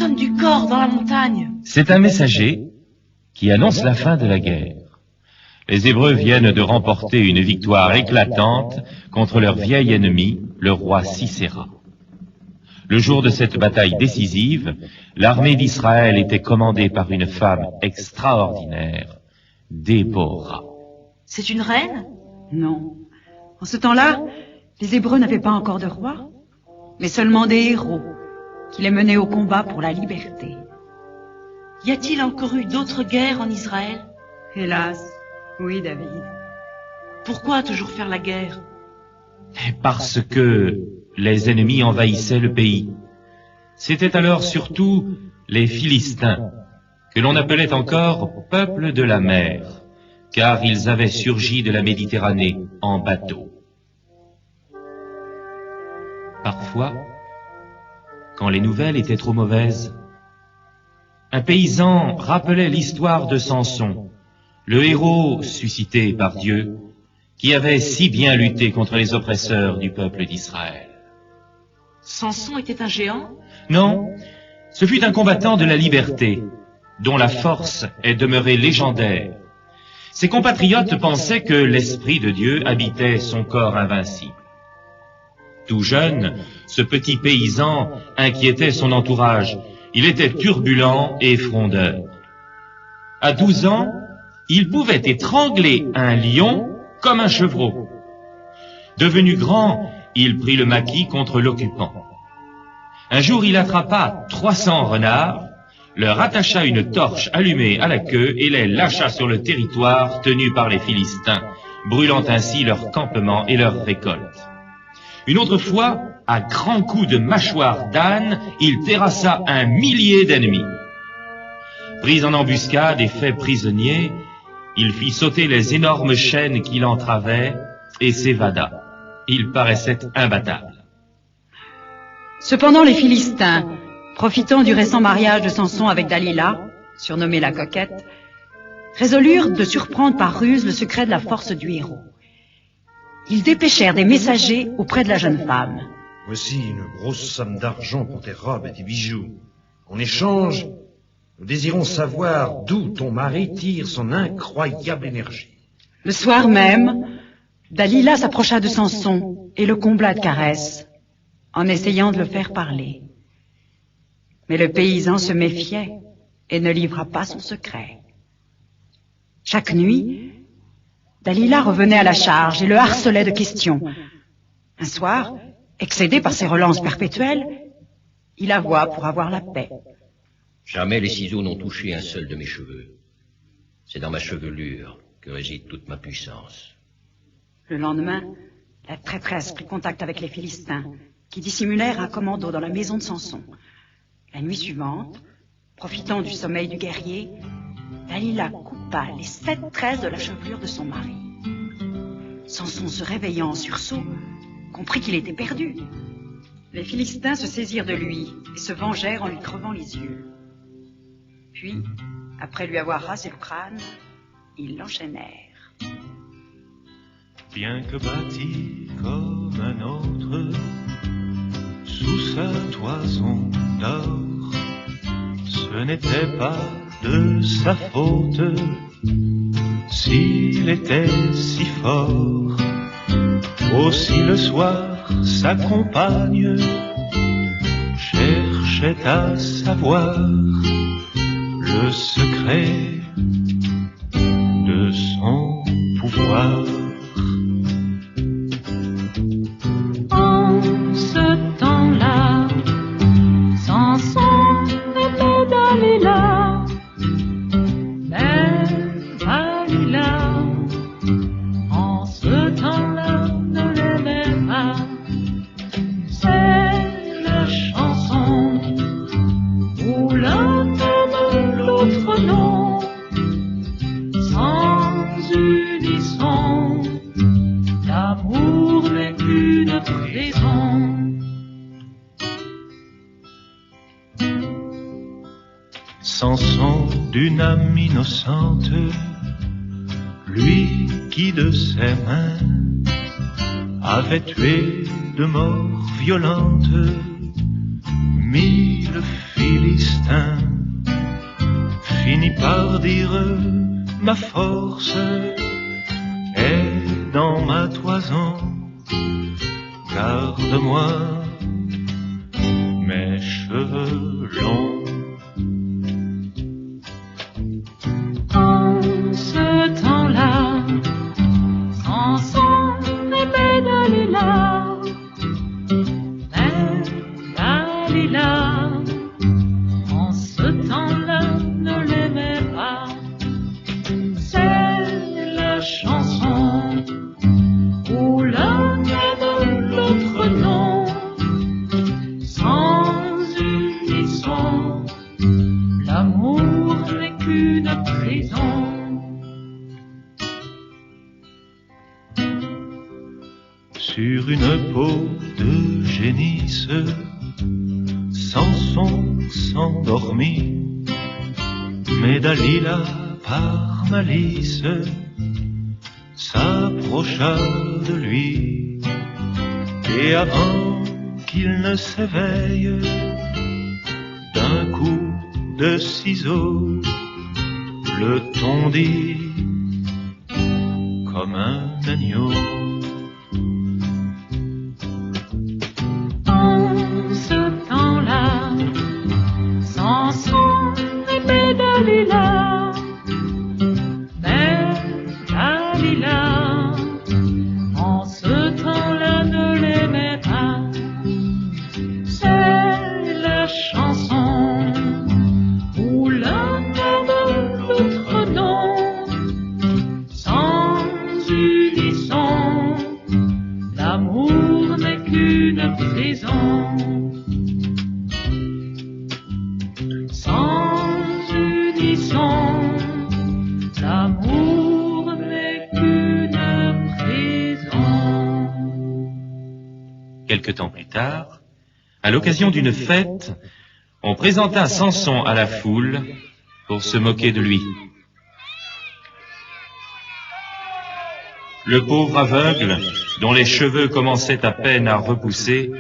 sonne du cor dans la montagne. C'est un messager qui annonce la fin de la guerre. Les Hébreux viennent de remporter une victoire éclatante contre leur vieil ennemi, le roi Sisera. Le jour de cette bataille décisive, l'armée d'Israël était commandée par une femme extraordinaire, Déborah. C'est une reine? Non. En ce temps-là, les Hébreux n'avaient pas encore de roi, mais seulement des héros qui les menaient au combat pour la liberté. Y a-t-il encore eu d'autres guerres en Israël? Hélas, oui, David. Pourquoi toujours faire la guerre? Parce que les ennemis envahissaient le pays. C'étaient alors surtout les Philistins, que l'on appelait encore peuple de la mer, car ils avaient surgi de la Méditerranée en bateau. Parfois, quand les nouvelles étaient trop mauvaises, un paysan rappelait l'histoire de Samson, le héros suscité par Dieu, qui avait si bien lutté contre les oppresseurs du peuple d'Israël. Samson était un géant? Non, ce fut un combattant de la liberté, dont la force est demeurée légendaire. Ses compatriotes pensaient que l'Esprit de Dieu habitait son corps invincible. Tout jeune, ce petit paysan inquiétait son entourage. Il était turbulent et frondeur. À 12 ans, il pouvait étrangler un lion comme un chevreau. Devenu grand, il prit le maquis contre l'occupant. Un jour, il attrapa 300 renards, leur attacha une torche allumée à la queue et les lâcha sur le territoire tenu par les Philistins, brûlant ainsi leur campement et leur récolte. Une autre fois, à grands coups de mâchoire d'âne, il terrassa 1 millier d'ennemis. Pris en embuscade et fait prisonnier, il fit sauter les énormes chaînes qui l'entravaient et s'évada. Il paraissait imbattable. Cependant, les Philistins, profitant du récent mariage de Samson avec Dalila, surnommée la coquette, résolurent de surprendre par ruse le secret de la force du héros. Ils dépêchèrent des messagers auprès de la jeune femme. Voici une grosse somme d'argent pour tes robes et tes bijoux. En échange, nous désirons savoir d'où ton mari tire son incroyable énergie. Le soir même, Dalila s'approcha de Samson et le combla de caresses, en essayant de le faire parler. Mais le paysan se méfiait et ne livra pas son secret. Chaque nuit, Dalila revenait à la charge et le harcelait de questions. Un soir, excédé par ses relances perpétuelles, il avoua pour avoir la paix. Jamais les ciseaux n'ont touché un seul de mes cheveux. C'est dans ma chevelure que réside toute ma puissance. Le lendemain, la traîtresse prit contact avec les Philistins, qui dissimulèrent un commando dans la maison de Samson. La nuit suivante, profitant du sommeil du guerrier, Dalila coupa les 7 tresses de la chevelure de son mari. Samson, se réveillant en sursaut, comprit qu'il était perdu. Les Philistins se saisirent de lui et se vengèrent en lui crevant les yeux. Puis, après lui avoir rasé le crâne, ils l'enchaînèrent. Bien que bâti comme un autre, sous sa toison d'or, ce n'était pas de sa faute s'il était si fort. Aussi le soir, sa compagne cherchait à savoir le secret de son pouvoir. En ce temps-là, Samson était Dalila, mais Dalila, en ce temps-là, ne l'aimait pas. C'est la chanson où l'un aime l'autre non, sans unisson. L'amour n'est qu'une prison. Samson d'une âme innocente, lui qui de ses mains avait tué de mort violente mille Philistins finit par dire ma force est dans ma toison. Garde-moi mes cheveux longs. En ce temps-là, Samson aimait Dalila, mais Dalila, en ce temps-là, ne l'aimait pas. C'est la chanson où l'un aime l'autre non, sans unisson. L'amour n'est qu'une prison. Sur une peau de génisse, Samson s'endormit, mais Dalila, par malice, s'approcha de lui, et avant qu'il ne s'éveille, d'un coup de ciseau, le tondit comme un agneau. En ce temps-là, Samson aimait Dalila, mais Dalila, en ce temps-là, ne l'aimait pas. C'est la chanson où l'un aime l'autre non, sans unisson. L'amour n'est qu'une prison. Sans unisson, l'amour n'est qu'une prison. Quelque temps plus tard, à l'occasion d'une fête, on présenta Samson à la foule pour se moquer de lui. Le pauvre aveugle, dont les cheveux commençaient à peine à repousser,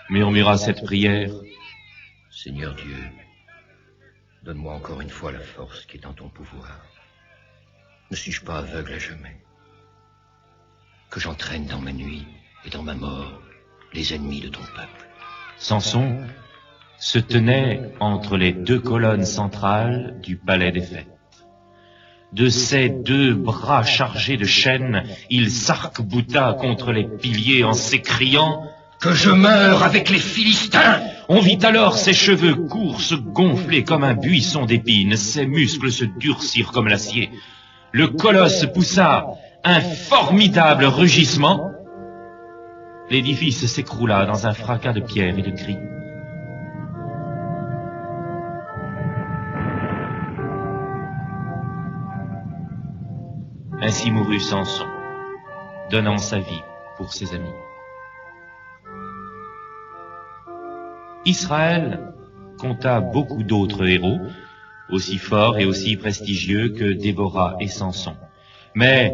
murmura cette prière. Seigneur Dieu, donne-moi encore une fois la force qui est en ton pouvoir. Ne suis-je pas aveugle à jamais? Que j'entraîne dans ma nuit et dans ma mort les ennemis de ton peuple. Samson se tenait entre les deux colonnes centrales du palais des fêtes. De ses deux bras chargés de chaînes, il s'arc-bouta contre les piliers en s'écriant « Que je meure avec les Philistins !» On vit alors ses cheveux courts se gonfler comme un buisson d'épines, ses muscles se durcir comme l'acier. Le colosse poussa un formidable rugissement. L'édifice s'écroula dans un fracas de pierres et de cris. Ainsi mourut Samson, donnant sa vie pour ses amis. Israël compta beaucoup d'autres héros, aussi forts et aussi prestigieux que Déborah et Samson. Mais,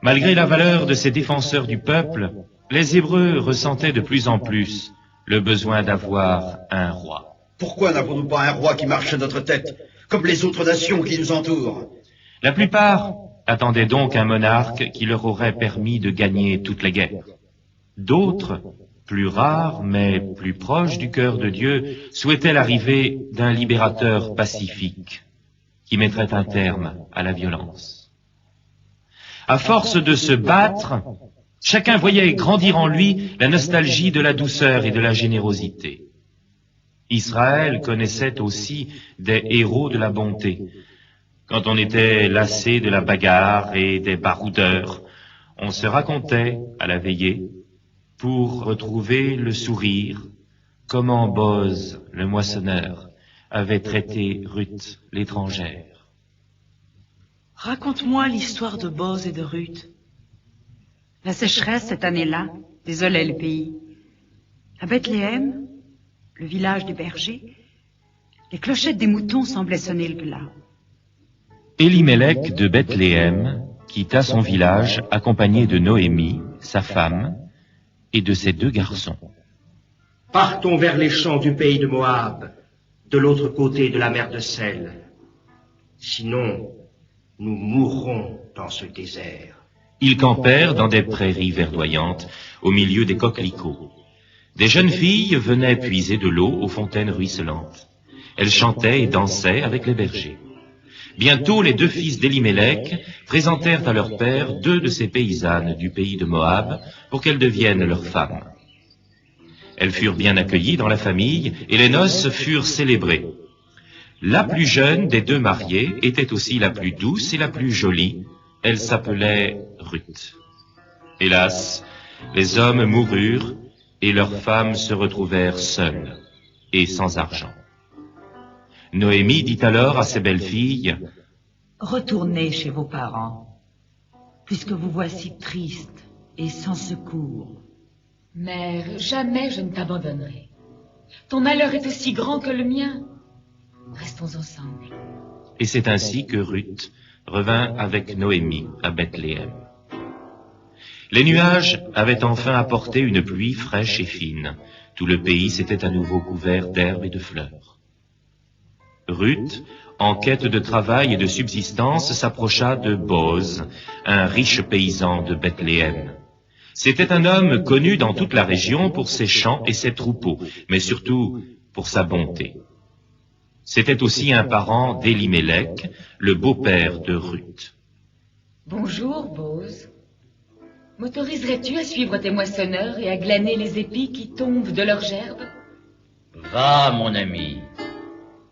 malgré la valeur de ces défenseurs du peuple, les Hébreux ressentaient de plus en plus le besoin d'avoir un roi. Pourquoi n'avons-nous pas un roi qui marche à notre tête, comme les autres nations qui nous entourent? La plupart attendaient donc un monarque qui leur aurait permis de gagner toutes les guerres. D'autres, plus rares mais plus proches du cœur de Dieu, souhaitaient l'arrivée d'un libérateur pacifique qui mettrait un terme à la violence. À force de se battre, chacun voyait grandir en lui la nostalgie de la douceur et de la générosité. Israël connaissait aussi des héros de la bonté. Quand on était lassé de la bagarre et des baroudeurs, on se racontait à la veillée, pour retrouver le sourire, comment Boz, le moissonneur, avait traité Ruth, l'étrangère. Raconte-moi l'histoire de Boz et de Ruth. La sécheresse cette année-là désolait le pays. À Bethléem, le village des bergers, les clochettes des moutons semblaient sonner le glas. Élimélec de Bethléem quitta son village accompagné de Noémie, sa femme, et de ses deux garçons. Partons vers les champs du pays de Moab, de l'autre côté de la mer de sel. Sinon, nous mourrons dans ce désert. Ils campèrent dans des prairies verdoyantes, au milieu des coquelicots. Des jeunes filles venaient puiser de l'eau aux fontaines ruisselantes. Elles chantaient et dansaient avec les bergers. Bientôt, les deux fils d'Élimélec présentèrent à leur père 2 de ces paysannes du pays de Moab pour qu'elles deviennent leurs femmes. Elles furent bien accueillies dans la famille et les noces furent célébrées. La plus jeune des 2 mariées était aussi la plus douce et la plus jolie. Elle s'appelait Ruth. Hélas, les hommes moururent et leurs femmes se retrouvèrent seules et sans argent. Noémie dit alors à ses belles-filles, « Retournez chez vos parents, puisque vous voici tristes et sans secours. » Mère, jamais je ne t'abandonnerai. Ton malheur est aussi grand que le mien. Restons ensemble. Et c'est ainsi que Ruth revint avec Noémie à Bethléem. Les nuages avaient enfin apporté une pluie fraîche et fine. Tout le pays s'était à nouveau couvert d'herbes et de fleurs. Ruth, en quête de travail et de subsistance, s'approcha de Boz, un riche paysan de Bethléem. C'était un homme connu dans toute la région pour ses champs et ses troupeaux, mais surtout pour sa bonté. C'était aussi un parent d'Élimélec, le beau-père de Ruth. Bonjour, Boz. M'autoriserais-tu à suivre tes moissonneurs et à glaner les épis qui tombent de leurs gerbes? Va, mon ami.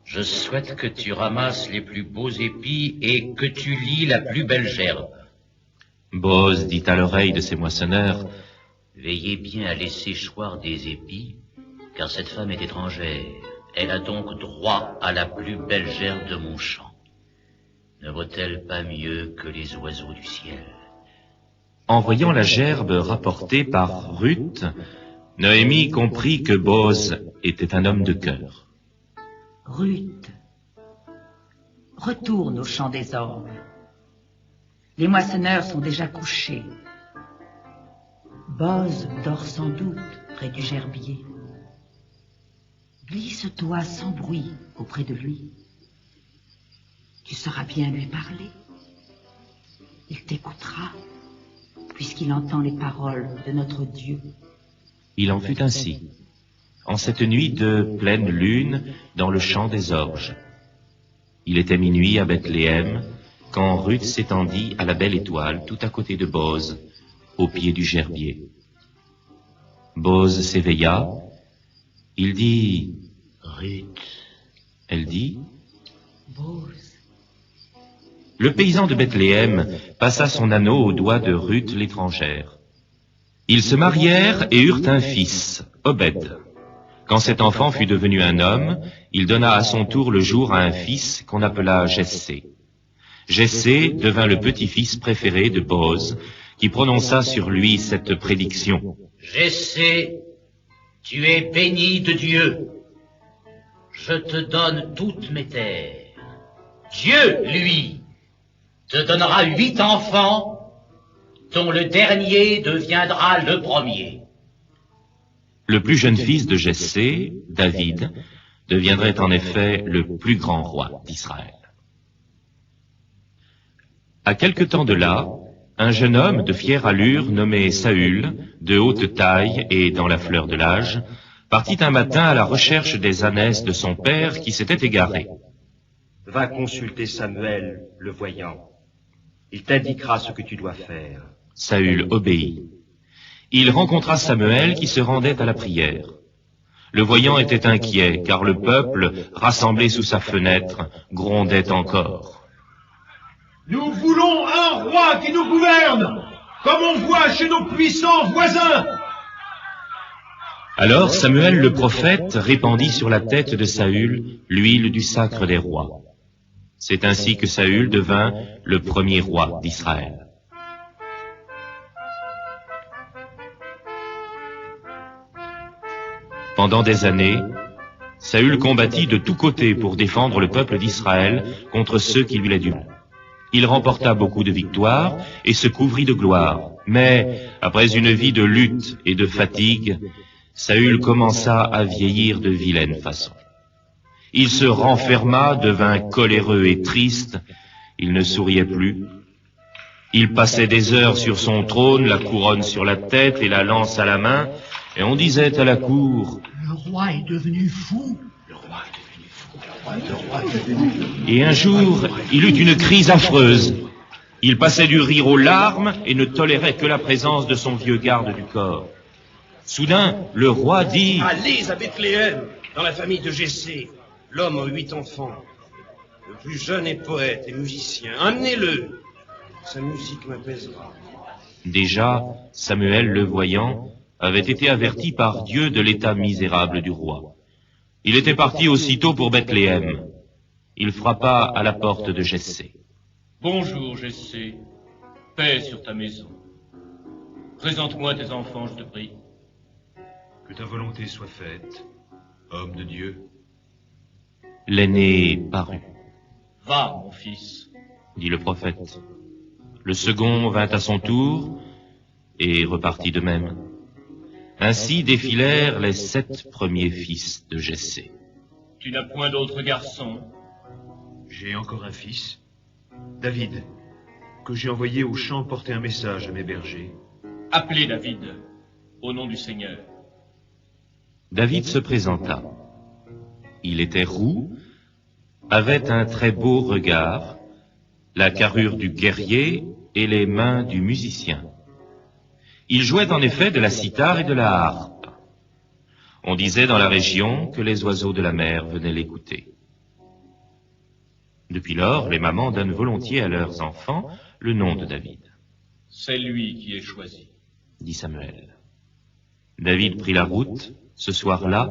Je souhaite que tu ramasses les plus beaux épis et que tu lies la plus belle gerbe. Boz dit à l'oreille de ses moissonneurs, « Veillez bien à laisser choir des épis, car cette femme est étrangère. Elle a donc droit à la plus belle gerbe de mon champ. Ne vaut-elle pas mieux que les oiseaux du ciel ?» En voyant la gerbe rapportée par Ruth, Noémie comprit que Boz était un homme de cœur. « Ruth, retourne au champ des ormes. Les moissonneurs sont déjà couchés. Boz dort sans doute près du gerbier. Glisse-toi sans bruit auprès de lui. Tu sauras bien lui parler. Il t'écoutera, puisqu'il entend les paroles de notre Dieu. » Il en fut ainsi, en cette nuit de pleine lune dans le champ des orges. Il était minuit à Bethléem, quand Ruth s'étendit à la belle étoile tout à côté de Boz, au pied du gerbier. Boz s'éveilla. Il dit « Ruth ». Elle dit « Boz ». Le paysan de Bethléem passa son anneau au doigt de Ruth l'étrangère. Ils se marièrent et eurent un fils, Obed. Quand cet enfant fut devenu un homme, il donna à son tour le jour à un fils qu'on appela Jessé. Jessé devint le petit-fils préféré de Boz, qui prononça sur lui cette prédiction. « Jessé, tu es béni de Dieu. Je te donne toutes mes terres. Dieu, lui, te donnera 8 enfants, dont le dernier deviendra le premier. » Le plus jeune fils de Jessé, David, deviendrait en effet le plus grand roi d'Israël. À quelque temps de là, un jeune homme de fière allure nommé Saül, de haute taille et dans la fleur de l'âge, partit un matin à la recherche des ânesses de son père qui s'était égaré. « Va consulter Samuel, le voyant. Il t'indiquera ce que tu dois faire. » Saül obéit. Il rencontra Samuel qui se rendait à la prière. Le voyant était inquiet, car le peuple, rassemblé sous sa fenêtre, grondait encore. « Nous voulons un roi qui nous gouverne, comme on voit chez nos puissants voisins !» Alors Samuel le prophète répandit sur la tête de Saül l'huile du sacre des rois. C'est ainsi que Saül devint le premier roi d'Israël. Pendant des années, Saül combattit de tous côtés pour défendre le peuple d'Israël contre ceux qui lui faisaient du mal. Il remporta beaucoup de victoires et se couvrit de gloire. Mais, après une vie de lutte et de fatigue, Saül commença à vieillir de vilaine façon. Il se renferma, devint coléreux et triste, il ne souriait plus. Il passait des heures sur son trône, la couronne sur la tête et la lance à la main, et on disait à la cour, « Le roi est devenu fou. Et un jour, il eut une crise affreuse. Il passait du rire aux larmes et ne tolérait que la présence de son vieux garde du corps. Soudain, le roi dit, « Allez à Bethléem, dans la famille de Jessé, l'homme aux 8 enfants. Le plus jeune est poète et musicien. Amenez-le. Sa musique m'apaisera. » Déjà, Samuel, le voyant, avait été averti par Dieu de l'état misérable du roi. Il était parti aussitôt pour Bethléem. Il frappa à la porte de Jessé. « Bonjour, Jessé. Paix sur ta maison. Présente-moi tes enfants, je te prie. » « Que ta volonté soit faite, homme de Dieu. » L'aîné parut. « Va, mon fils, » dit le prophète. Le second vint à son tour et repartit de même. Ainsi défilèrent les 7 premiers fils de Jessé. « Tu n'as point d'autres garçons. » J'ai encore un fils, David, que j'ai envoyé au champ porter un message à mes bergers. « Appelez David, au nom du Seigneur. » David se présenta. Il était roux, avait un très beau regard, la carrure du guerrier et les mains du musicien. Il jouait en effet de la cithare et de la harpe. On disait dans la région que les oiseaux de la mer venaient l'écouter. Depuis lors, les mamans donnent volontiers à leurs enfants le nom de David. « C'est lui qui est choisi, » dit Samuel. David prit la route, ce soir-là,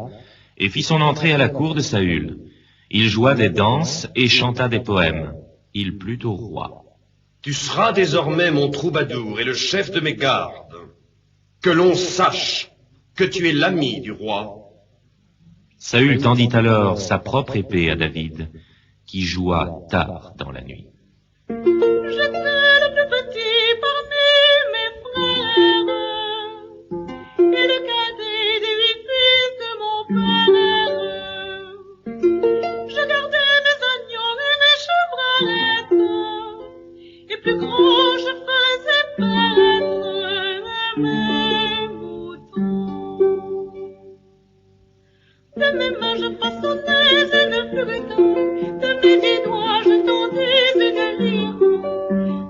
et fit son entrée à la cour de Saül. Il joua des danses et chanta des poèmes. Il plut au roi. « Tu seras désormais mon troubadour et le chef de mes gardes. Que l'on sache que tu es l'ami du roi. » Saül tendit alors sa propre épée à David, qui joua tard dans la nuit. J'étais le plus petit parmi mes frères, et le cadet des 8 fils de mon père. Je gardais mes agneaux et mes chevrettes, et plus gros je faisais paraître mes moutons. De mes mains je façonnais une flûte, de mes 10 doigts je tendais une lyre,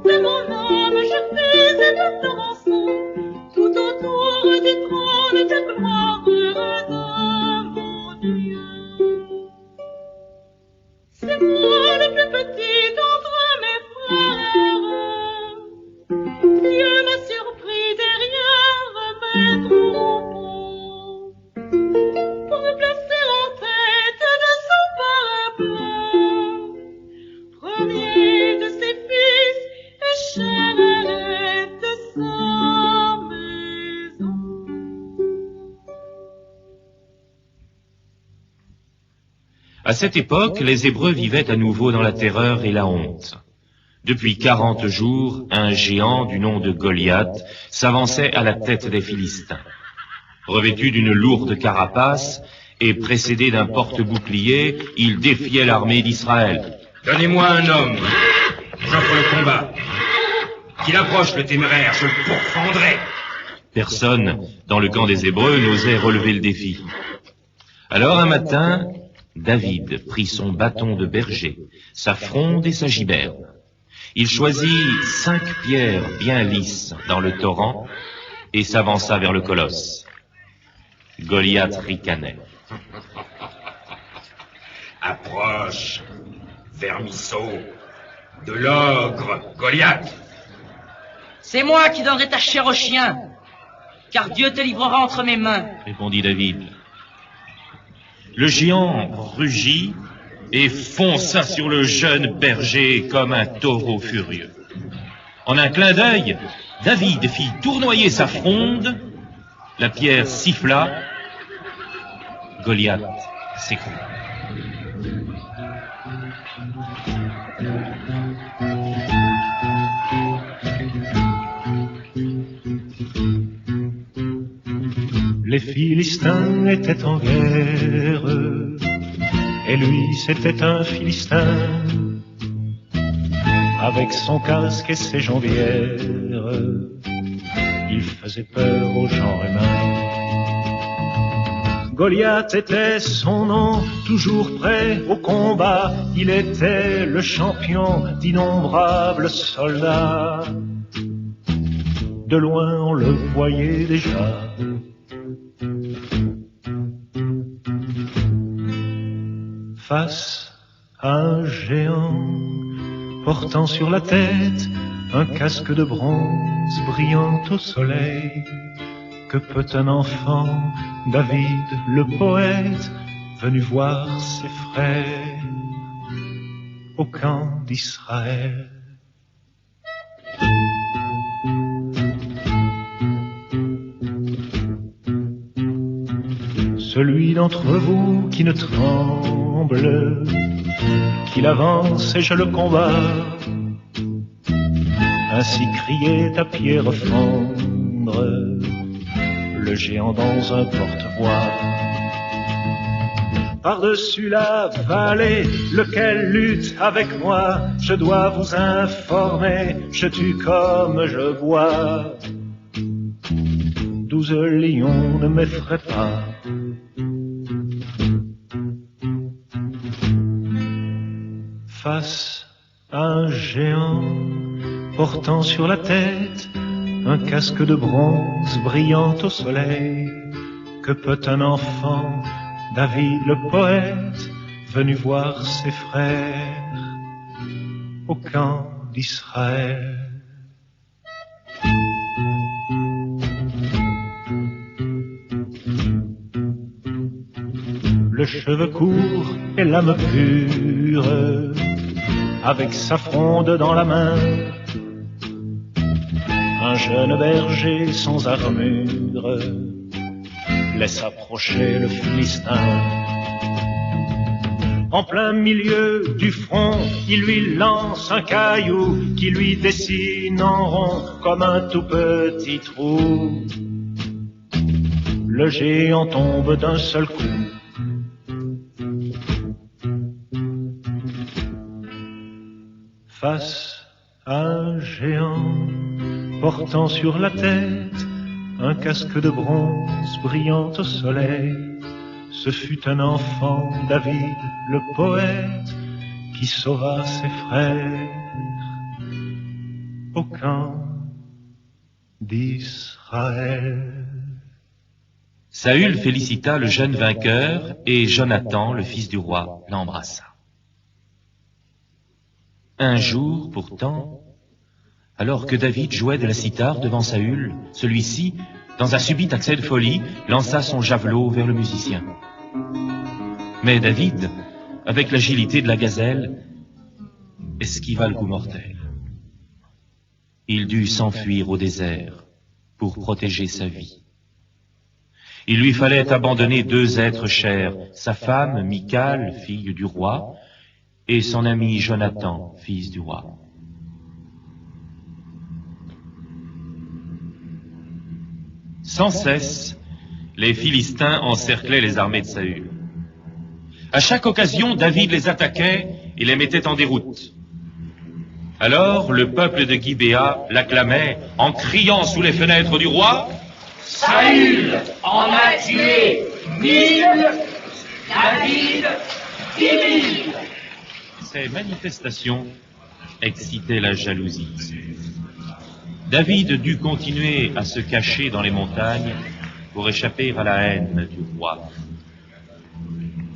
de mon âme je faisais de danse, tout autour du trône de gloire de mon Dieu. C'est moi le plus petit d'entre mes frères, Dieu m'a surpris derrière mes troupeaux, pour me placer en tête de son peuple, premier de ses fils et chef de sa maison. À cette époque, les Hébreux vivaient à nouveau dans la terreur et la honte. Depuis 40 jours, un géant du nom de Goliath s'avançait à la tête des Philistins. Revêtu d'une lourde carapace et précédé d'un porte-bouclier, il défiait l'armée d'Israël. « Donnez-moi un homme, j'offre le combat. Qu'il approche le téméraire, je le pourfendrai. » Personne dans le camp des Hébreux n'osait relever le défi. Alors un matin, David prit son bâton de berger, sa fronde et sa giberne. Il choisit 5 pierres bien lisses dans le torrent et s'avança vers le colosse. Goliath ricanait. « Approche, vermisseau, de l'ogre Goliath. » « C'est moi qui donnerai ta chair au chien, car Dieu te livrera entre mes mains, » répondit David. Le géant rugit et fonça sur le jeune berger comme un taureau furieux. En un clin d'œil, David fit tournoyer sa fronde, la pierre siffla, Goliath s'écroula. Les Philistins étaient en guerre, et lui c'était un Philistin, avec son casque et ses jambières, il faisait peur aux gens humains. Goliath était son nom, toujours prêt au combat, il était le champion d'innombrables soldats. De loin on le voyait déjà. Face à un géant portant sur la tête un casque de bronze brillant au soleil, que peut un enfant, David le poète, venu voir ses frères au camp d'Israël. Celui d'entre vous qui ne tremble, qu'il avance et je le combats, ainsi criait à pierre fendre le géant dans un porte-voix. Par-dessus la vallée, lequel lutte avec moi, je dois vous informer, je tue comme je bois. 12 lions ne m'effraient pas. Face à un géant portant sur la tête un casque de bronze brillant au soleil, que peut un enfant, David le poète, venu voir ses frères au camp d'Israël. Le cheveu court et l'âme pure, avec sa fronde dans la main, un jeune berger sans armure laisse approcher le Philistin. En plein milieu du front, il lui lance un caillou qui lui dessine en rond comme un tout petit trou. Le géant tombe d'un seul coup. Face à un géant portant sur la tête un casque de bronze brillant au soleil, ce fut un enfant, David le poète, qui sauva ses frères au camp d'Israël. Saül félicita le jeune vainqueur et Jonathan, le fils du roi, l'embrassa. Un jour, pourtant, alors que David jouait de la cithare devant Saül, celui-ci, dans un subit accès de folie, lança son javelot vers le musicien. Mais David, avec l'agilité de la gazelle, esquiva le coup mortel. Il dut s'enfuir au désert pour protéger sa vie. Il lui fallait abandonner 2 êtres chers, sa femme, Michal, fille du roi, et son ami Jonathan, fils du roi. Sans cesse, les Philistins encerclaient les armées de Saül. À chaque occasion, David les attaquait et les mettait en déroute. Alors, le peuple de Gibéa l'acclamait en criant sous les fenêtres du roi: « Saül en a tué 1000, David 10 000 !» Ces manifestations excitaient la jalousie. David dut continuer à se cacher dans les montagnes pour échapper à la haine du roi.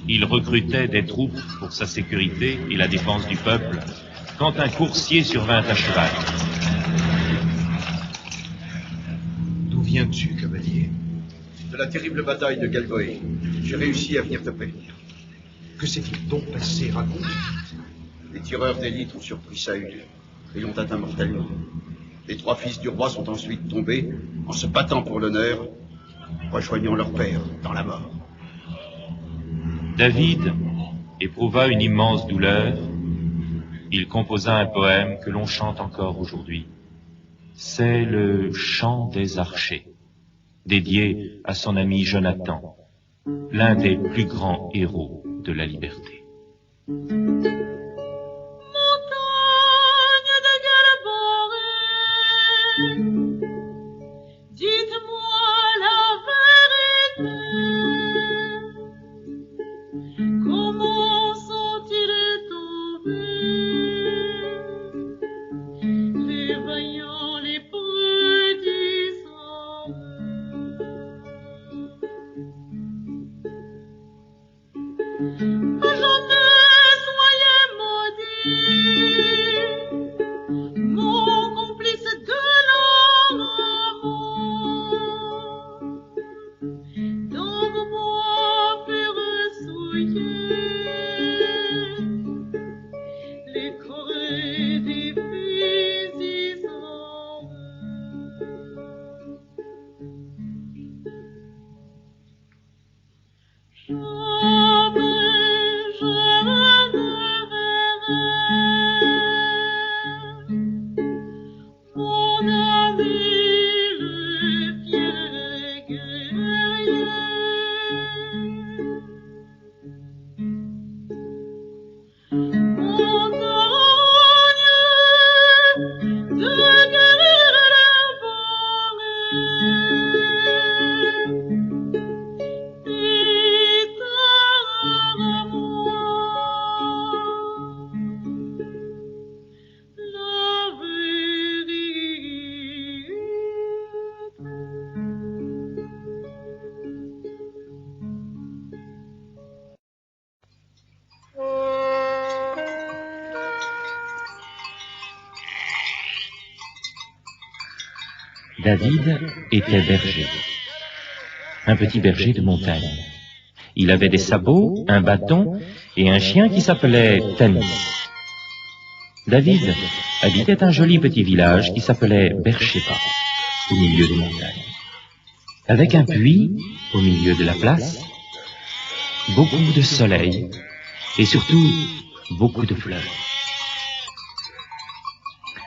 Il recrutait des troupes pour sa sécurité et la défense du peuple quand un coursier survint à cheval. D'où viens-tu, cavalier? De la terrible bataille de Galgoé. J'ai réussi à venir te prévenir. Que s'est-il donc passé? Raconte. Les tireurs d'élite ont surpris Saül et l'ont atteint mortellement. Les 3 fils du roi sont ensuite tombés en se battant pour l'honneur, rejoignant leur père dans la mort. David éprouva une immense douleur. Il composa un poème que l'on chante encore aujourd'hui. C'est le chant des archers. dédié à son ami Jonathan, l'un des plus grands héros de la liberté. Montagne de Galboré, dites-moi la vérité. Comment sont-ils tombés, les vaillants, les prédisants? Jamais soyez maudits, mon complice de l'engagement, dans vos bois furent souillés, les corées des paysanes. David était berger, un petit berger de montagne. Il avait des sabots, un bâton et un chien qui s'appelait Tanis. David habitait un joli petit village qui s'appelait Beersheba, au milieu des montagnes, avec un puits au milieu de la place, beaucoup de soleil et surtout beaucoup de fleurs.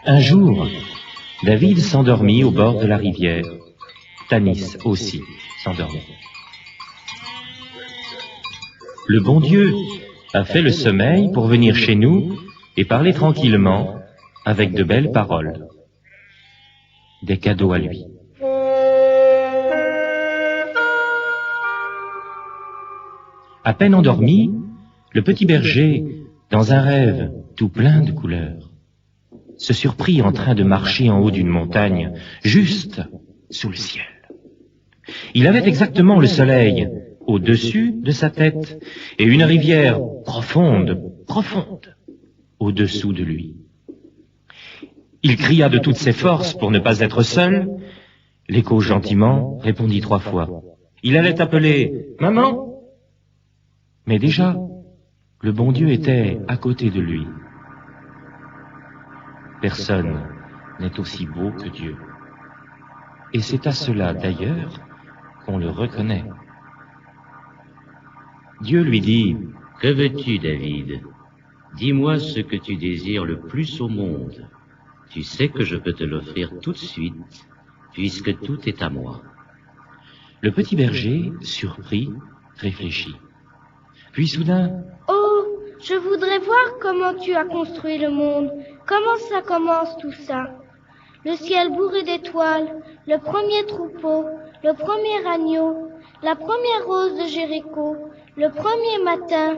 Un jour, David s'endormit au bord de la rivière. Tanis aussi s'endormit. Le bon Dieu a fait le sommeil pour venir chez nous et parler tranquillement avec de belles paroles. Des cadeaux à lui. À peine endormi, le petit berger, dans un rêve tout plein de couleurs, se surprit en train de marcher en haut d'une montagne, juste sous le ciel. Il avait exactement le soleil au-dessus de sa tête et une rivière profonde, profonde, au-dessous de lui. Il cria de toutes ses forces pour ne pas être seul. L'écho gentiment répondit 3 fois. Il allait appeler « Maman !» Mais déjà, le bon Dieu était à côté de lui. Personne n'est aussi beau que Dieu. Et c'est à cela, d'ailleurs, qu'on le reconnaît. Dieu lui dit, « Que veux-tu, David? Dis-moi ce que tu désires le plus au monde. Tu sais que je peux te l'offrir tout de suite, puisque tout est à moi. » Le petit berger, surpris, réfléchit. Puis soudain, « Oh, je voudrais voir comment tu as construit le monde. Comment ça commence tout ça? Le ciel bourré d'étoiles, le premier troupeau, le premier agneau, la première rose de Jéricho, le premier matin,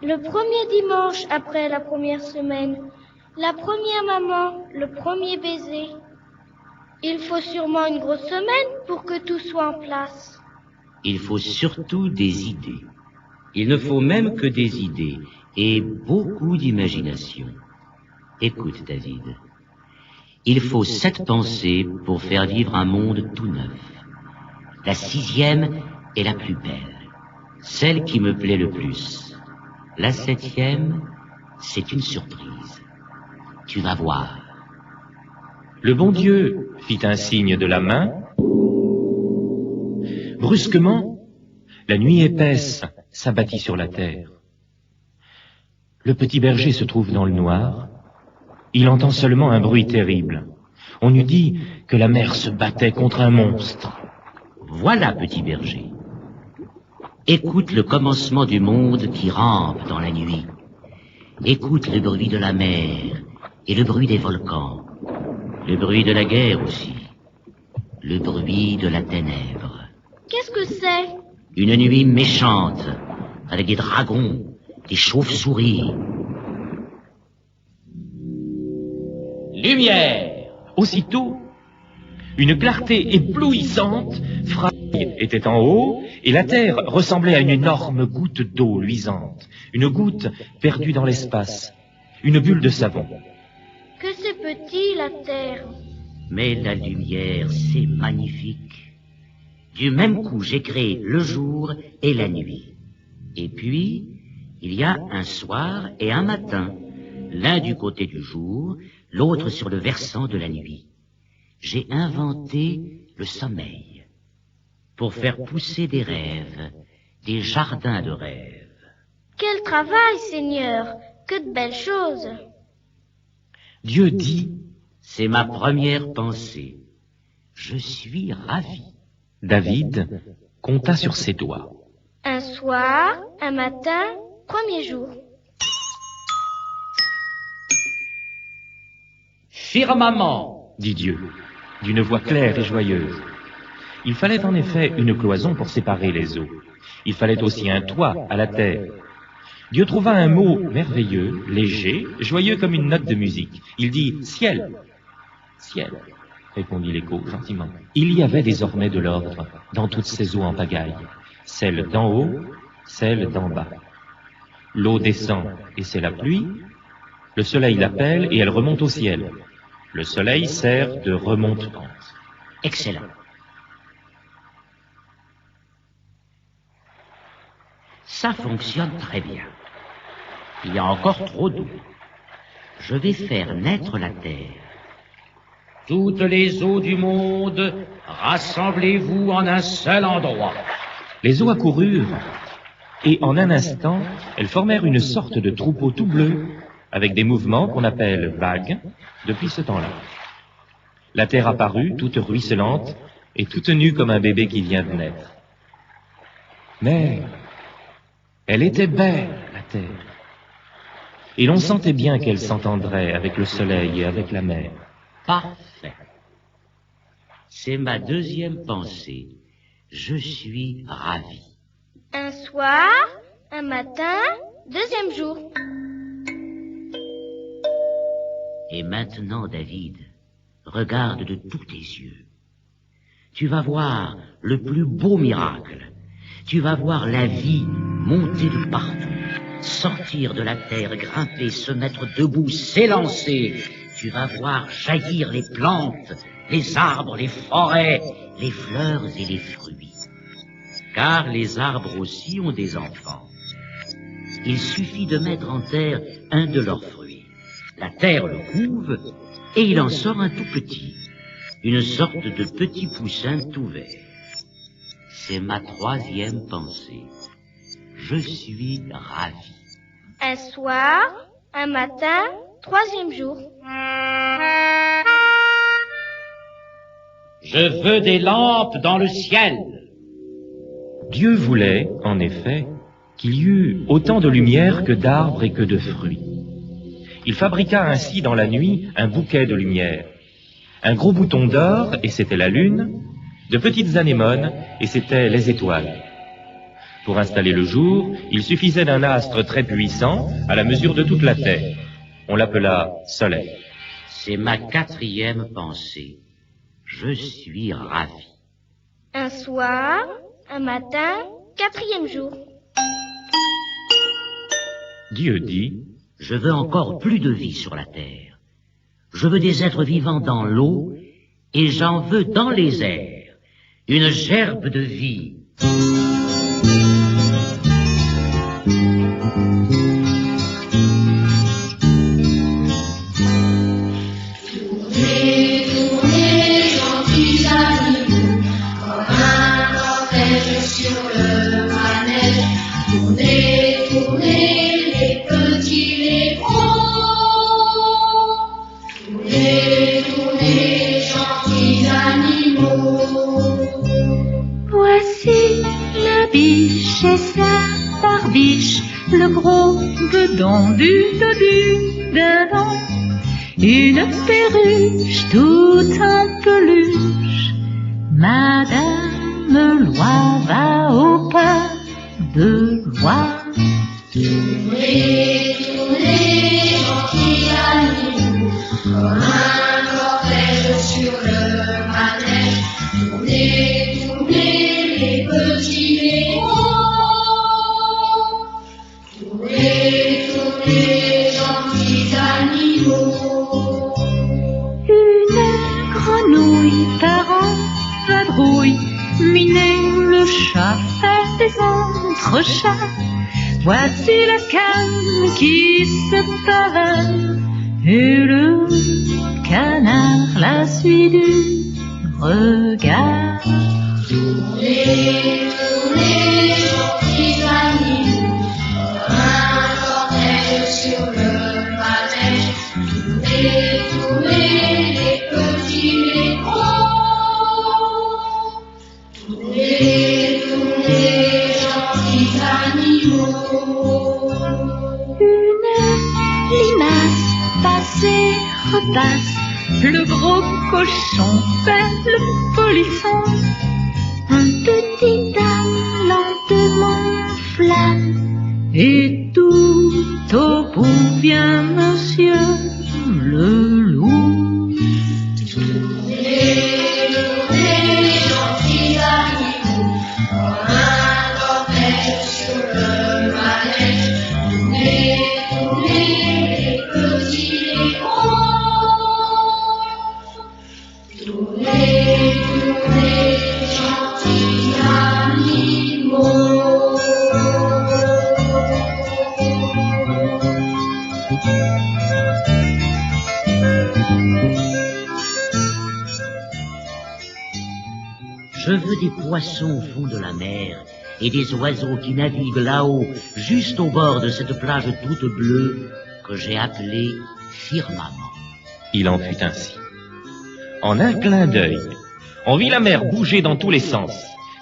le premier dimanche après la première semaine, la première maman, le premier baiser. Il faut sûrement une grosse semaine pour que tout soit en place. » Il faut surtout des idées. Il ne faut même que des idées et beaucoup d'imagination. Écoute, David. Il faut 7 pensées pour faire vivre un monde tout neuf. La 6e est la plus belle, celle qui me plaît le plus. La 7e, c'est une surprise. Tu vas voir. Le bon Dieu fit un signe de la main. Brusquement, la nuit épaisse s'abattit sur la terre. Le petit berger se trouve dans le noir. Il entend seulement un bruit terrible. On eût dit que la mer se battait contre un monstre. Voilà, petit berger. Écoute le commencement du monde qui rampe dans la nuit. Écoute le bruit de la mer et le bruit des volcans. Le bruit de la guerre aussi. Le bruit de la ténèbre. Qu'est-ce que c'est? Une nuit méchante, avec des dragons, des chauves-souris. Lumière! Aussitôt, une clarté éblouissante frappait. Était en haut, et la terre ressemblait à une énorme goutte d'eau luisante, une goutte perdue dans l'espace, une bulle de savon. Que c'est petit, la terre. Mais la lumière, c'est magnifique. Du même coup, j'ai créé le jour et la nuit. Et puis, il y a un soir et un matin, l'un du côté du jour, l'autre sur le versant de la nuit. J'ai inventé le sommeil pour faire pousser des rêves, des jardins de rêves. Quel travail, Seigneur! Que de belles choses! Dieu dit, c'est ma première pensée. Je suis ravi. David compta sur ses doigts. Un soir, un matin, premier jour. Firmament, dit Dieu, d'une voix claire et joyeuse. Il fallait en effet une cloison pour séparer les eaux. Il fallait aussi un toit à la terre. Dieu trouva un mot merveilleux, léger, joyeux comme une note de musique. Il dit « ciel ». « Ciel », répondit l'écho gentiment. Il y avait désormais de l'ordre dans toutes ces eaux en pagaille, celles d'en haut, celles d'en bas. L'eau descend et c'est la pluie. Le soleil l'appelle et elle remonte au ciel. Le soleil sert de remonte-pente. Excellent. Ça fonctionne très bien. Il y a encore trop d'eau. Je vais faire naître la terre. Toutes les eaux du monde, rassemblez-vous en un seul endroit. Les eaux accoururent, et en un instant, elles formèrent une sorte de troupeau tout bleu, avec des mouvements qu'on appelle vagues, depuis ce temps-là. La terre apparut, toute ruisselante, et toute nue comme un bébé qui vient de naître. Mais elle était belle, la terre. Et l'on sentait bien qu'elle s'entendrait avec le soleil et avec la mer. Parfait. C'est ma deuxième pensée. Je suis ravi. Un soir, un matin, deuxième jour. Et maintenant, David, regarde de tous tes yeux. Tu vas voir le plus beau miracle. Tu vas voir la vie monter de partout, sortir de la terre, grimper, se mettre debout, s'élancer. Tu vas voir jaillir les plantes, les arbres, les forêts, les fleurs et les fruits. Car les arbres aussi ont des enfants. Il suffit de mettre en terre un de leurs fruits. La terre le couve et il en sort un tout petit, une sorte de petit poussin tout vert. C'est ma troisième pensée. Je suis ravi. Un soir, un matin, troisième jour. Je veux des lampes dans le ciel. Dieu voulait, en effet, qu'il y eût autant de lumière que d'arbres et que de fruits. Il fabriqua ainsi dans la nuit un bouquet de lumière. Un gros bouton d'or, et c'était la lune, de petites anémones, et c'étaient les étoiles. Pour installer le jour, il suffisait d'un astre très puissant, à la mesure de toute la terre. On l'appela Soleil. C'est ma quatrième pensée. Je suis ravi. Un soir, un matin, quatrième jour. Dieu dit, je veux encore plus de vie sur la terre. Je veux des êtres vivants dans l'eau et j'en veux dans les airs. Une gerbe de vie. Tournez, tournez, gentils animaux, comme un cortège sur le manège. Tournez, tournez, les petits, les gros. Tournez, tournez, gentils animaux. barbiche, le gros bedon du dedans, une perruche toute en peluche. Madame Loi va au pas de loi. Tournez, tournez, gentils animaux, comme un cortège sur le manège. Tournez, tournez, les petits les gros. Tournez, tournez, gentils animaux. Une grenouille par en vadrouille, miner le chat, faire des entrechats. Voici la canne qui se pavane, et le canard la suit du regard. Tournez, tournez, gentils animaux, comme un cortège sur le manège. Tournez, tournez, les petits, les gros. Tournez, tournez, gentils animaux. Une limace passe et repasse, le gros cochon fait le polisson. Un petit âne lentement flamme, et tout au bout vient monsieur le loup. Tournez, tournez, gentils animaux, comme un cortège sur le manège. Tournez, tournez, les petits, les gros. Tournez, tournez, gentils animaux. Je veux des poissons au fond de la mer et des oiseaux qui naviguent là-haut, juste au bord de cette plage toute bleue que j'ai appelée firmament. Il en fut ainsi. En un clin d'œil, on vit la mer bouger dans tous les sens.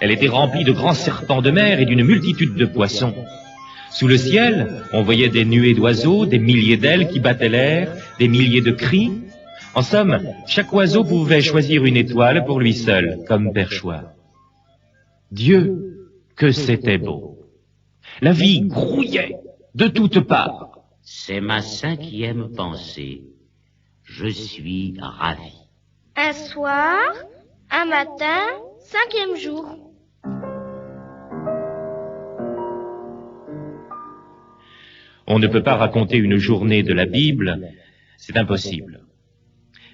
Elle était remplie de grands serpents de mer et d'une multitude de poissons. Sous le ciel, on voyait des nuées d'oiseaux, des milliers d'ailes qui battaient l'air, des milliers de cris. En somme, chaque oiseau pouvait choisir une étoile pour lui seul, comme perchoir. Dieu, que c'était beau! La vie grouillait de toutes parts. C'est ma 5e pensée. Je suis ravi. Un soir, un matin, 5e jour. On ne peut pas raconter une journée de la Bible, c'est impossible.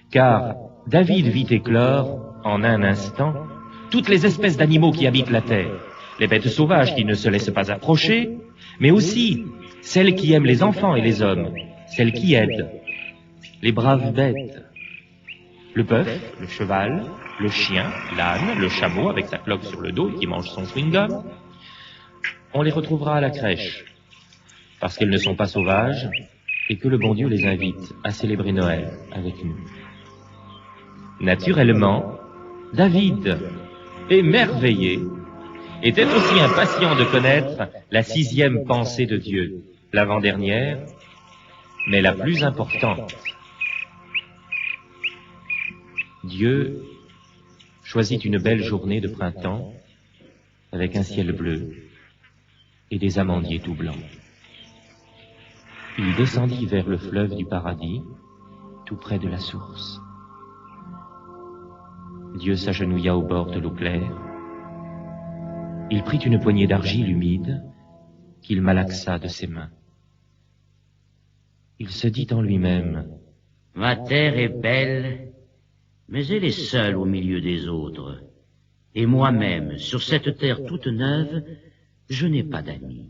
Car David vit éclore, en un instant, toutes les espèces d'animaux qui habitent la terre, les bêtes sauvages qui ne se laissent pas approcher, mais aussi celles qui aiment les enfants et les hommes, celles qui aident, les braves bêtes. Le bœuf, le cheval, le chien, l'âne, le chameau avec sa cloque sur le dos qui mange son chewing-gum, on les retrouvera à la crèche, parce qu'elles ne sont pas sauvages et que le bon Dieu les invite à célébrer Noël avec nous. Naturellement, David, émerveillé, était aussi impatient de connaître la 6e pensée de Dieu, l'avant-dernière, mais la plus importante. Dieu choisit une belle journée de printemps avec un ciel bleu et des amandiers tout blancs. Il descendit vers le fleuve du paradis, tout près de la source. Dieu s'agenouilla au bord de l'eau claire. Il prit une poignée d'argile humide qu'il malaxa de ses mains. Il se dit en lui-même, « Ma terre est belle, mais elle est seule au milieu des autres. Et moi-même, sur cette terre toute neuve, je n'ai pas d'amis.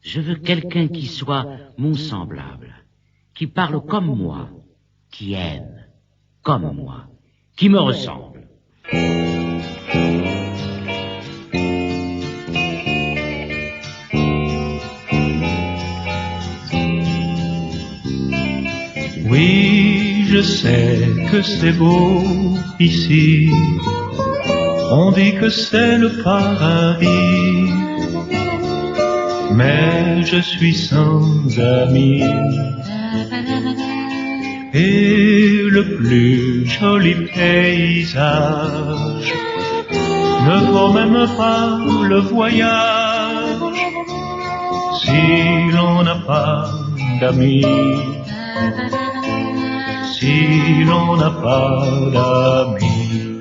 Je veux quelqu'un qui soit mon semblable, qui parle comme moi, qui aime comme moi, qui me ressemble. » Oui, je sais que c'est beau ici. On dit que c'est le paradis. mais je suis sans amis. Et le plus joli paysage ne vaut même pas le voyage si l'on n'a pas d'amis, si l'on n'a pas d'amis.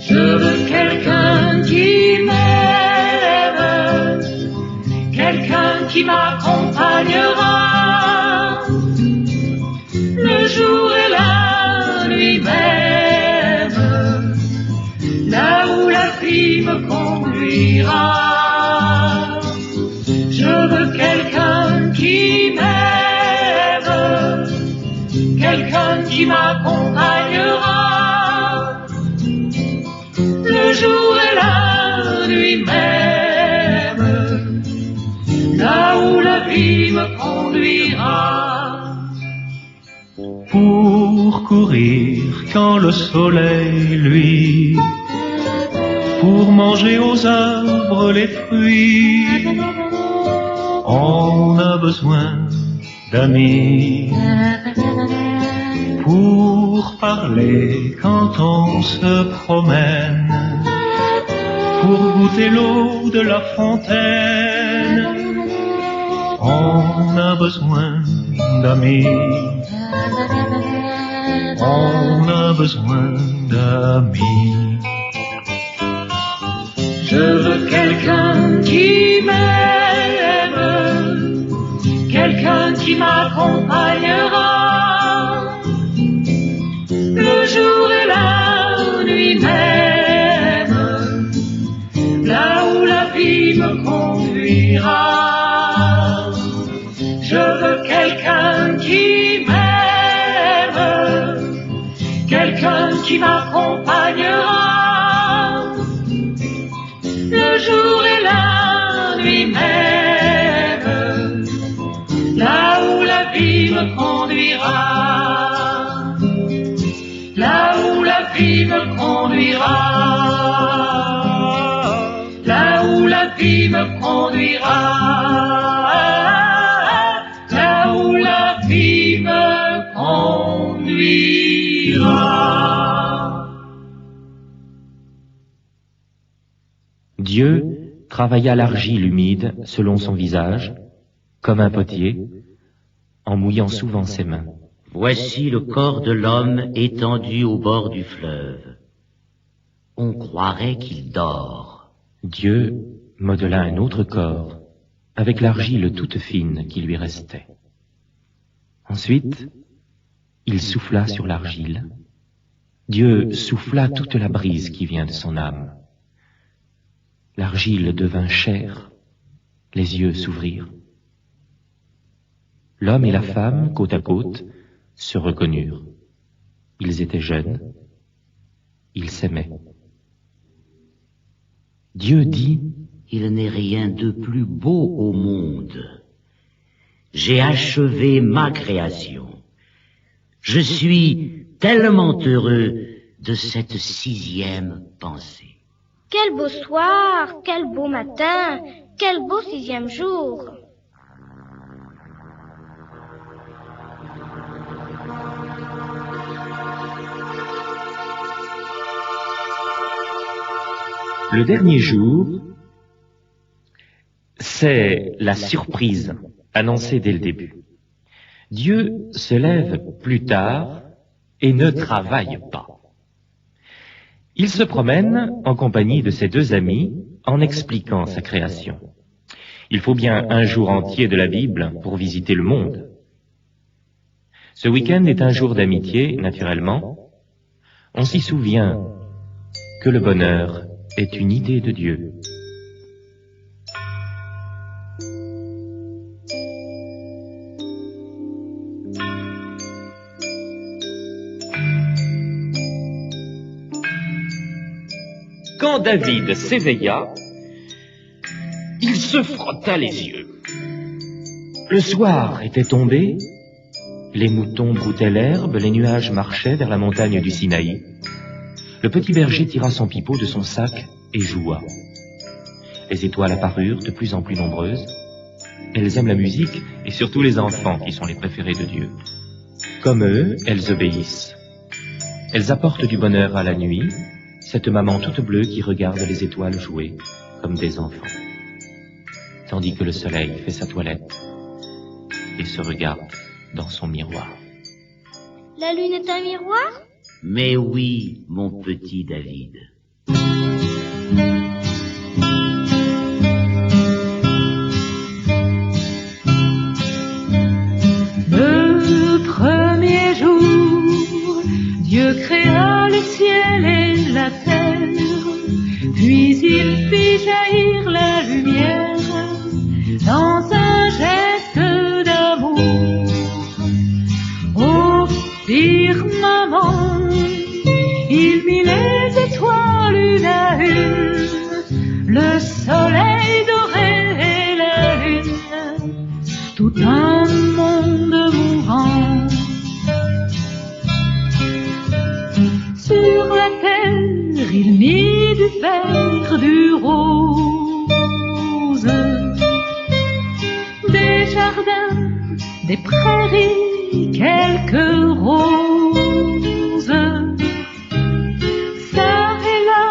Je veux quelqu'un qui m'aime, quelqu'un qui m'accompagnera le jour et la nuit même, là où la vie me conduira. Je veux quelqu'un qui m'aime, quelqu'un qui m'accompagnera le jour et la nuit même, là où la vie me conduira. Pour courir quand le soleil luit, pour manger aux arbres les fruits, on a besoin d'amis. Pour parler quand on se promène, pour goûter l'eau de la fontaine, on a besoin d'amis. On a besoin d'amis. Je veux quelqu'un qui m'aime, quelqu'un qui m'accompagnera le jour et la nuit même, là où la vie me conduira. Je veux quelqu'un qui m'aime, quelqu'un qui m'accompagnera le jour et la nuit même, là où la vie me conduira, là où la vie me conduira, là où la vie me conduira, là où la vie me conduira. Dieu travailla l'argile humide selon son visage, comme un potier, en mouillant souvent ses mains. Voici le corps de l'homme étendu au bord du fleuve. On croirait qu'il dort. Dieu modela un autre corps, avec l'argile toute fine qui lui restait. Ensuite, il souffla sur l'argile. Dieu souffla toute la brise qui vient de son âme. L'argile devint chair, les yeux s'ouvrirent. L'homme et la femme, côte à côte, se reconnurent. Ils étaient jeunes, ils s'aimaient. Dieu dit, « Il n'est rien de plus beau au monde. J'ai achevé ma création. Je suis tellement heureux de cette 6e pensée. » Quel beau soir, quel beau matin, quel beau 6e jour. Le dernier jour, c'est la surprise annoncée dès le début. Dieu se lève plus tard et ne travaille pas. Il se promène en compagnie de ses 2 amis en expliquant sa création. Il faut bien un jour entier de la Bible pour visiter le monde. Ce week-end est un jour d'amitié, naturellement. On s'y souvient que le bonheur est une idée de Dieu. Quand David s'éveilla, il se frotta les yeux. Le soir était tombé, les moutons broutaient l'herbe, les nuages marchaient vers la montagne du Sinaï. Le petit berger tira son pipeau de son sac et joua. Les étoiles apparurent de plus en plus nombreuses. Elles aiment la musique et surtout les enfants qui sont les préférés de Dieu. Comme eux, elles obéissent. Elles apportent du bonheur à la nuit, cette maman toute bleue qui regarde les étoiles jouer comme des enfants. Tandis que le soleil fait sa toilette et se regarde dans son miroir. La lune est un miroir? Mais oui, mon petit David. Le premier jour, Dieu créa le ciel et la terre, puis il fit jaillir la lumière dans un geste d'amour. Au firmament, il mit les étoiles une à une, le soleil doré et la lune, tout un monde mourant. Sur la terre, il mit du vert, du rose, des jardins, des prairies, quelques roses. Ça et là,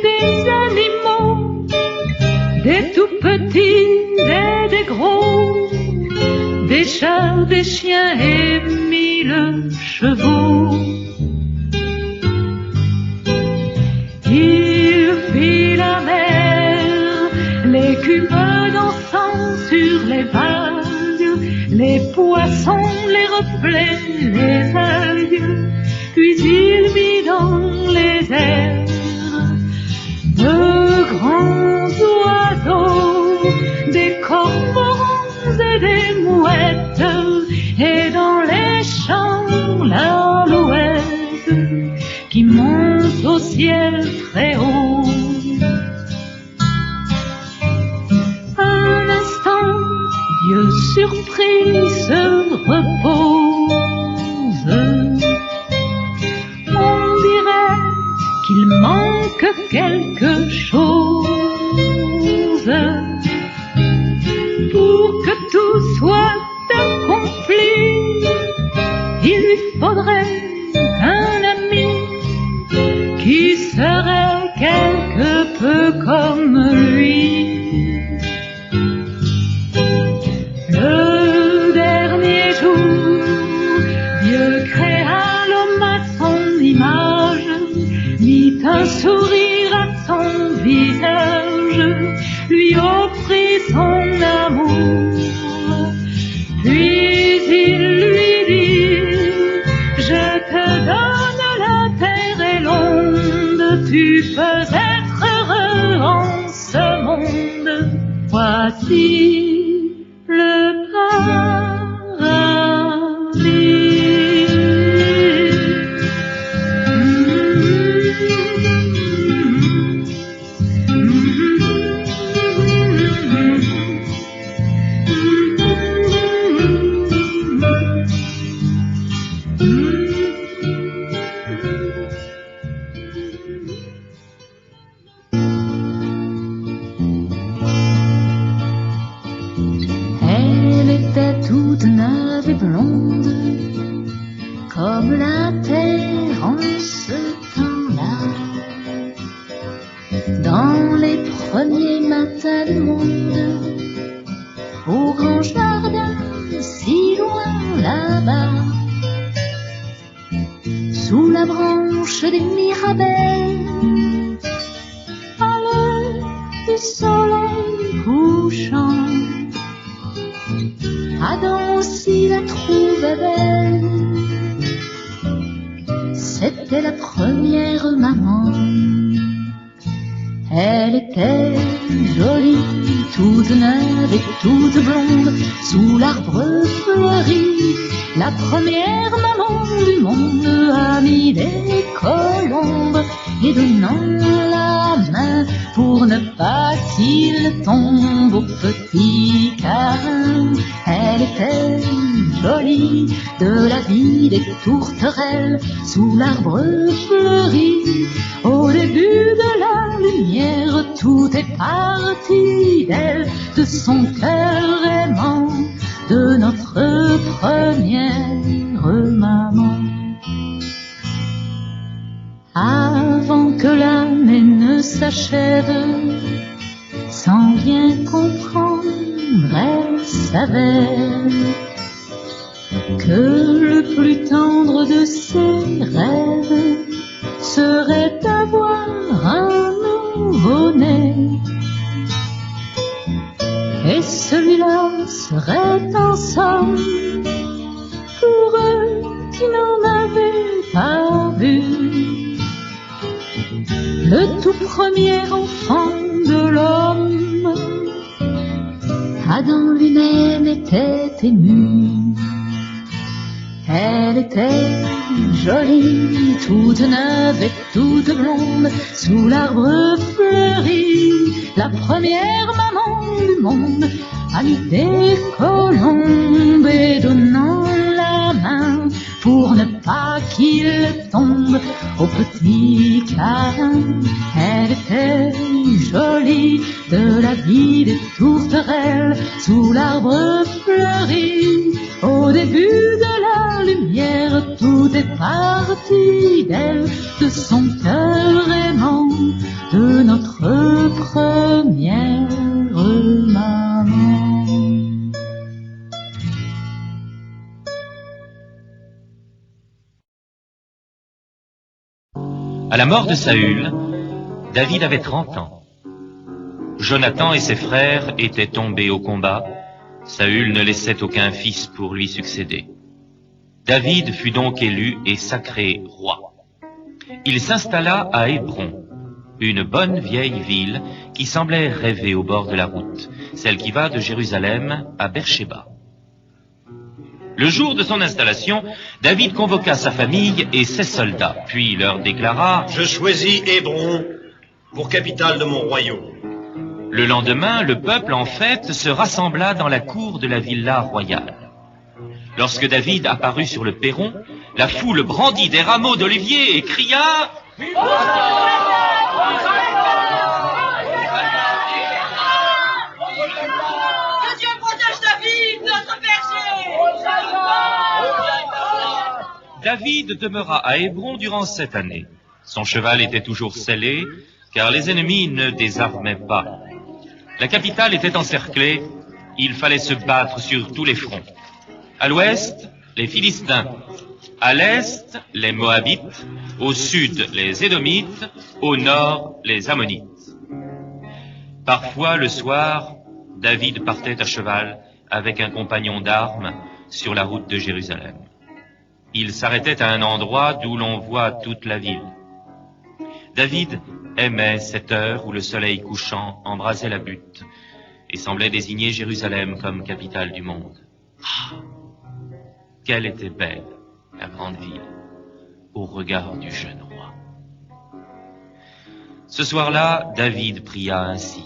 des animaux, des tout petits et des gros, des chats, des chiens et 1000 chevaux. Il fit la mer, l'écume dansant sur les vagues, les poissons, les reflets, les algues, puis il mit dans les airs de grands oiseaux, des cormorans et des mouettes, et dans les champs l'alouette qui monte au ciel très haut. Un instant, Dieu surpris se repose. On dirait qu'il manque quelque chose pour que tout soit accompli. Il lui faudrait un ami qui serait quelque peu comme lui. Le dernier jour, Dieu créa l'homme à son image, mit un sourire à son visage, lui offrit son amour. Puis il lui dit, je te donne la terre et l'onde, tu peux être heureux en ce monde. Voici le paradis. Toute neuve et blonde, comme la terre en ce temps-là. Dans les premiers matins du monde, au grand jardin, si loin là-bas, sous la branche des mirabelles, à l'heure du soleil couchant, Adam aussi la trouvait belle. C'était la première maman. Elle était jolie, toute neuve et toute blonde, sous l'arbre fleuri. La première maman du monde a mis des colombes et donnant la main pour ne pas qu'il tombe au petit câlin. Elle était jolie de la vie des tourterelles sous l'arbre fleuri. Au début de la lumière, tout est parti d'elle, de son cœur aimant, de notre première maman. Avant que l'année ne s'achève, sans bien comprendre, elle savait que le plus tendre de ses rêves serait d'avoir un nouveau-né. Et celui-là serait en somme pour eux qui n'en avaient pas vu le tout premier enfant de l'homme. Adam lui-même était ému. Elle était jolie, toute neuve et toute blonde, sous l'arbre fleuri, la première maman du monde, amie des colombes, et donnant la main pour ne pas qu'il tombe au petit câlin. Elle était jolie de la vie des tourterelles sous l'arbre fleuri. Au début de la lumière, tout est parti d'elle, de son cœur aimant, de notre première maman. À la mort de Saül, David avait 30 ans. Jonathan et ses frères étaient tombés au combat. Saül ne laissait aucun fils pour lui succéder. David fut donc élu et sacré roi. Il s'installa à Hébron, une bonne vieille ville qui semblait rêver au bord de la route, celle qui va de Jérusalem à Beersheba. Le jour de son installation, David convoqua sa famille et ses soldats, puis leur déclara « Je choisis Hébron pour capitale de mon royaume. » Le lendemain, le peuple en fête se rassembla dans la cour de la villa royale. Lorsque David apparut sur le perron, la foule brandit des rameaux d'olivier et cria « Que Dieu protège David, notre berger! David demeura à Hébron durant 7 années. Son cheval était toujours sellé, car les ennemis ne désarmaient pas. La capitale était encerclée, il fallait se battre sur tous les fronts. À l'ouest, les Philistins. À l'est, les Moabites. Au sud, les Édomites. Au nord, les Ammonites. Parfois, le soir, David partait à cheval avec un compagnon d'armes sur la route de Jérusalem. Il s'arrêtait à un endroit d'où l'on voit toute la ville. David aimait cette heure où le soleil couchant embrasait la butte et semblait désigner Jérusalem comme capitale du monde. Ah, qu'elle était belle, la grande ville, au regard du jeune roi. Ce soir-là, David pria ainsi.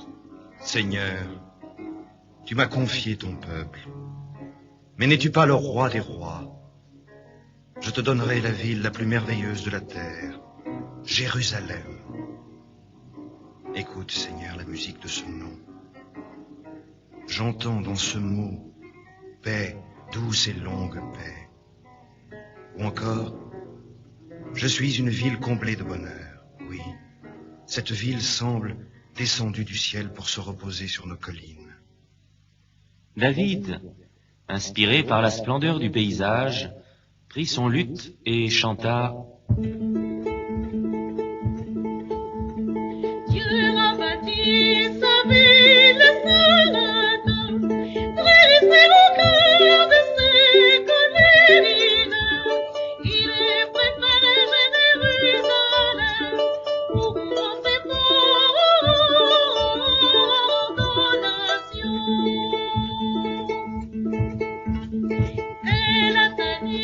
Seigneur, tu m'as confié ton peuple, mais n'es-tu pas le roi des rois? Je te donnerai la ville la plus merveilleuse de la terre, Jérusalem. Écoute, Seigneur, la musique de ce nom. J'entends dans ce mot paix, douce et longue paix. Ou encore, je suis une ville comblée de bonheur. Oui, cette ville semble descendue du ciel pour se reposer sur nos collines. David, inspiré par la splendeur du paysage, prit son luth et chanta « Dieu a bâti sa ville sur la terre, dressé au cœur de ses collines. Il est préparé Jérusalem pour commencer ordonnation. Elle a tani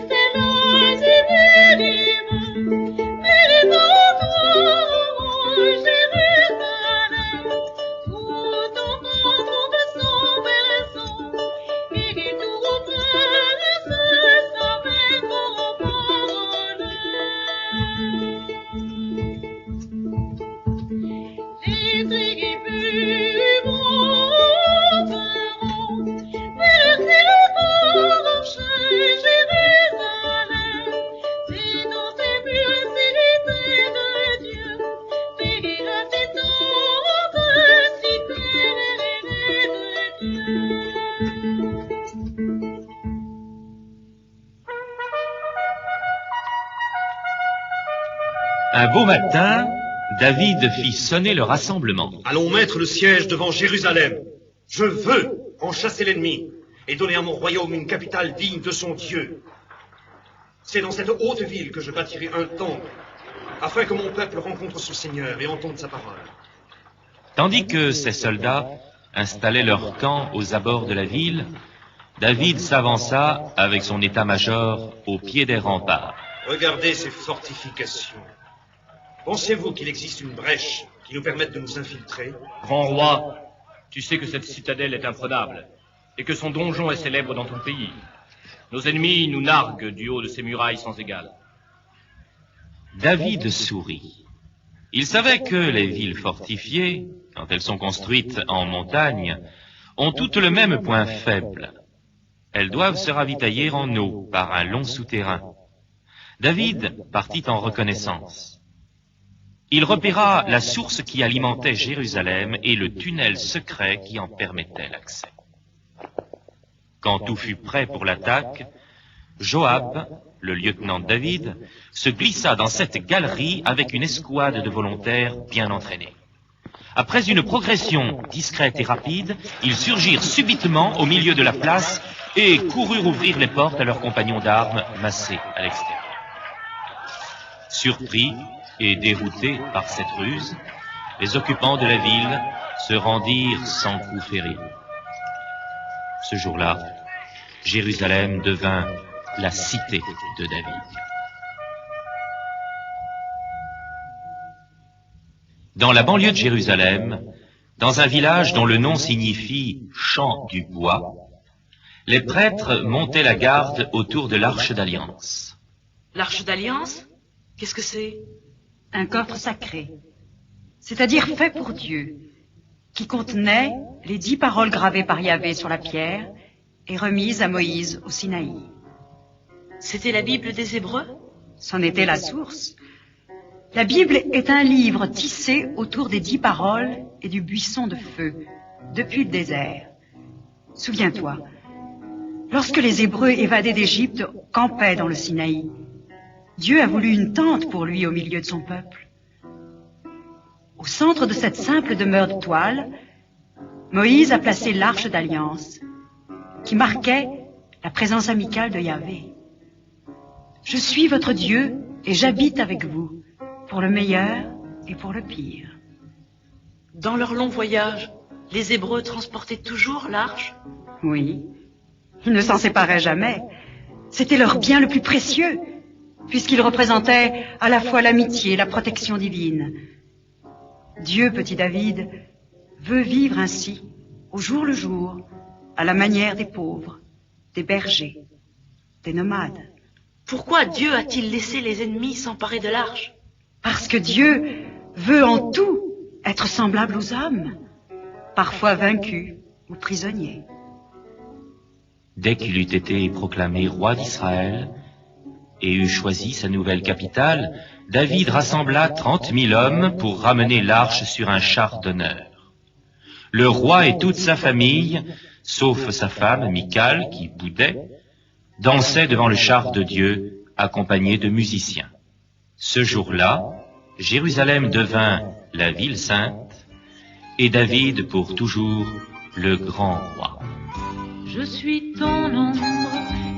ses lois divines, Un beau matin, David fit sonner le rassemblement. Allons mettre le siège devant Jérusalem. Je veux en chasser l'ennemi et donner à mon royaume une capitale digne de son Dieu. C'est dans cette haute ville que je bâtirai un temple, afin que mon peuple rencontre son Seigneur et entende sa parole. Tandis que ces soldats installaient leur camp aux abords de la ville, David s'avança avec son état-major au pied des remparts. Regardez ces fortifications. Pensez-vous qu'il existe une brèche qui nous permette de nous infiltrer? Grand roi, tu sais que cette citadelle est imprenable et que son donjon est célèbre dans ton pays. Nos ennemis nous narguent du haut de ces murailles sans égal. David sourit. Il savait que les villes fortifiées, quand elles sont construites en montagne, ont toutes le même point faible. Elles doivent se ravitailler en eau par un long souterrain. David partit en reconnaissance. Il repéra la source qui alimentait Jérusalem et le tunnel secret qui en permettait l'accès. Quand tout fut prêt pour l'attaque, Joab, le lieutenant de David, se glissa dans cette galerie avec une escouade de volontaires bien entraînés. Après une progression discrète et rapide, ils surgirent subitement au milieu de la place et coururent ouvrir les portes à leurs compagnons d'armes massés à l'extérieur. Surpris et déroutés par cette ruse, les occupants de la ville se rendirent sans coup férir. Ce jour-là, Jérusalem devint la cité de David. Dans la banlieue de Jérusalem, dans un village dont le nom signifie « champ du bois », les prêtres montaient la garde autour de l'Arche d'Alliance. L'Arche d'Alliance? Qu'est-ce que c'est? Un coffre sacré, c'est-à-dire fait pour Dieu, qui contenait les 10 paroles gravées par Yahvé sur la pierre et remises à Moïse au Sinaï. C'était la Bible des Hébreux? C'en était la source. La Bible est un livre tissé autour des 10 paroles et du buisson de feu, depuis le désert. Souviens-toi, lorsque les Hébreux évadés d'Égypte campaient dans le Sinaï, Dieu a voulu une tente pour lui au milieu de son peuple. Au centre de cette simple demeure de toile, Moïse a placé l'Arche d'Alliance, qui marquait la présence amicale de Yahvé. Je suis votre Dieu et j'habite avec vous, pour le meilleur et pour le pire. Dans leur long voyage, les Hébreux transportaient toujours l'arche? Oui, ils ne s'en séparaient jamais. C'était leur bien le plus précieux, puisqu'il représentait à la fois l'amitié et la protection divine. Dieu, petit David, veut vivre ainsi, au jour le jour, à la manière des pauvres, des bergers, des nomades. Pourquoi Dieu a-t-il laissé les ennemis s'emparer de l'arche? Parce que Dieu veut en tout être semblable aux hommes, parfois vaincus ou prisonniers. Dès qu'il eut été proclamé roi d'Israël et eut choisi sa nouvelle capitale, David rassembla 30 000 hommes pour ramener l'arche sur un char d'honneur. Le roi et toute sa famille, sauf sa femme, Michal, qui boudait, dansaient devant le char de Dieu, accompagnés de musiciens. Ce jour-là, Jérusalem devint la ville sainte, et David pour toujours le grand roi. Je suis ton ombre,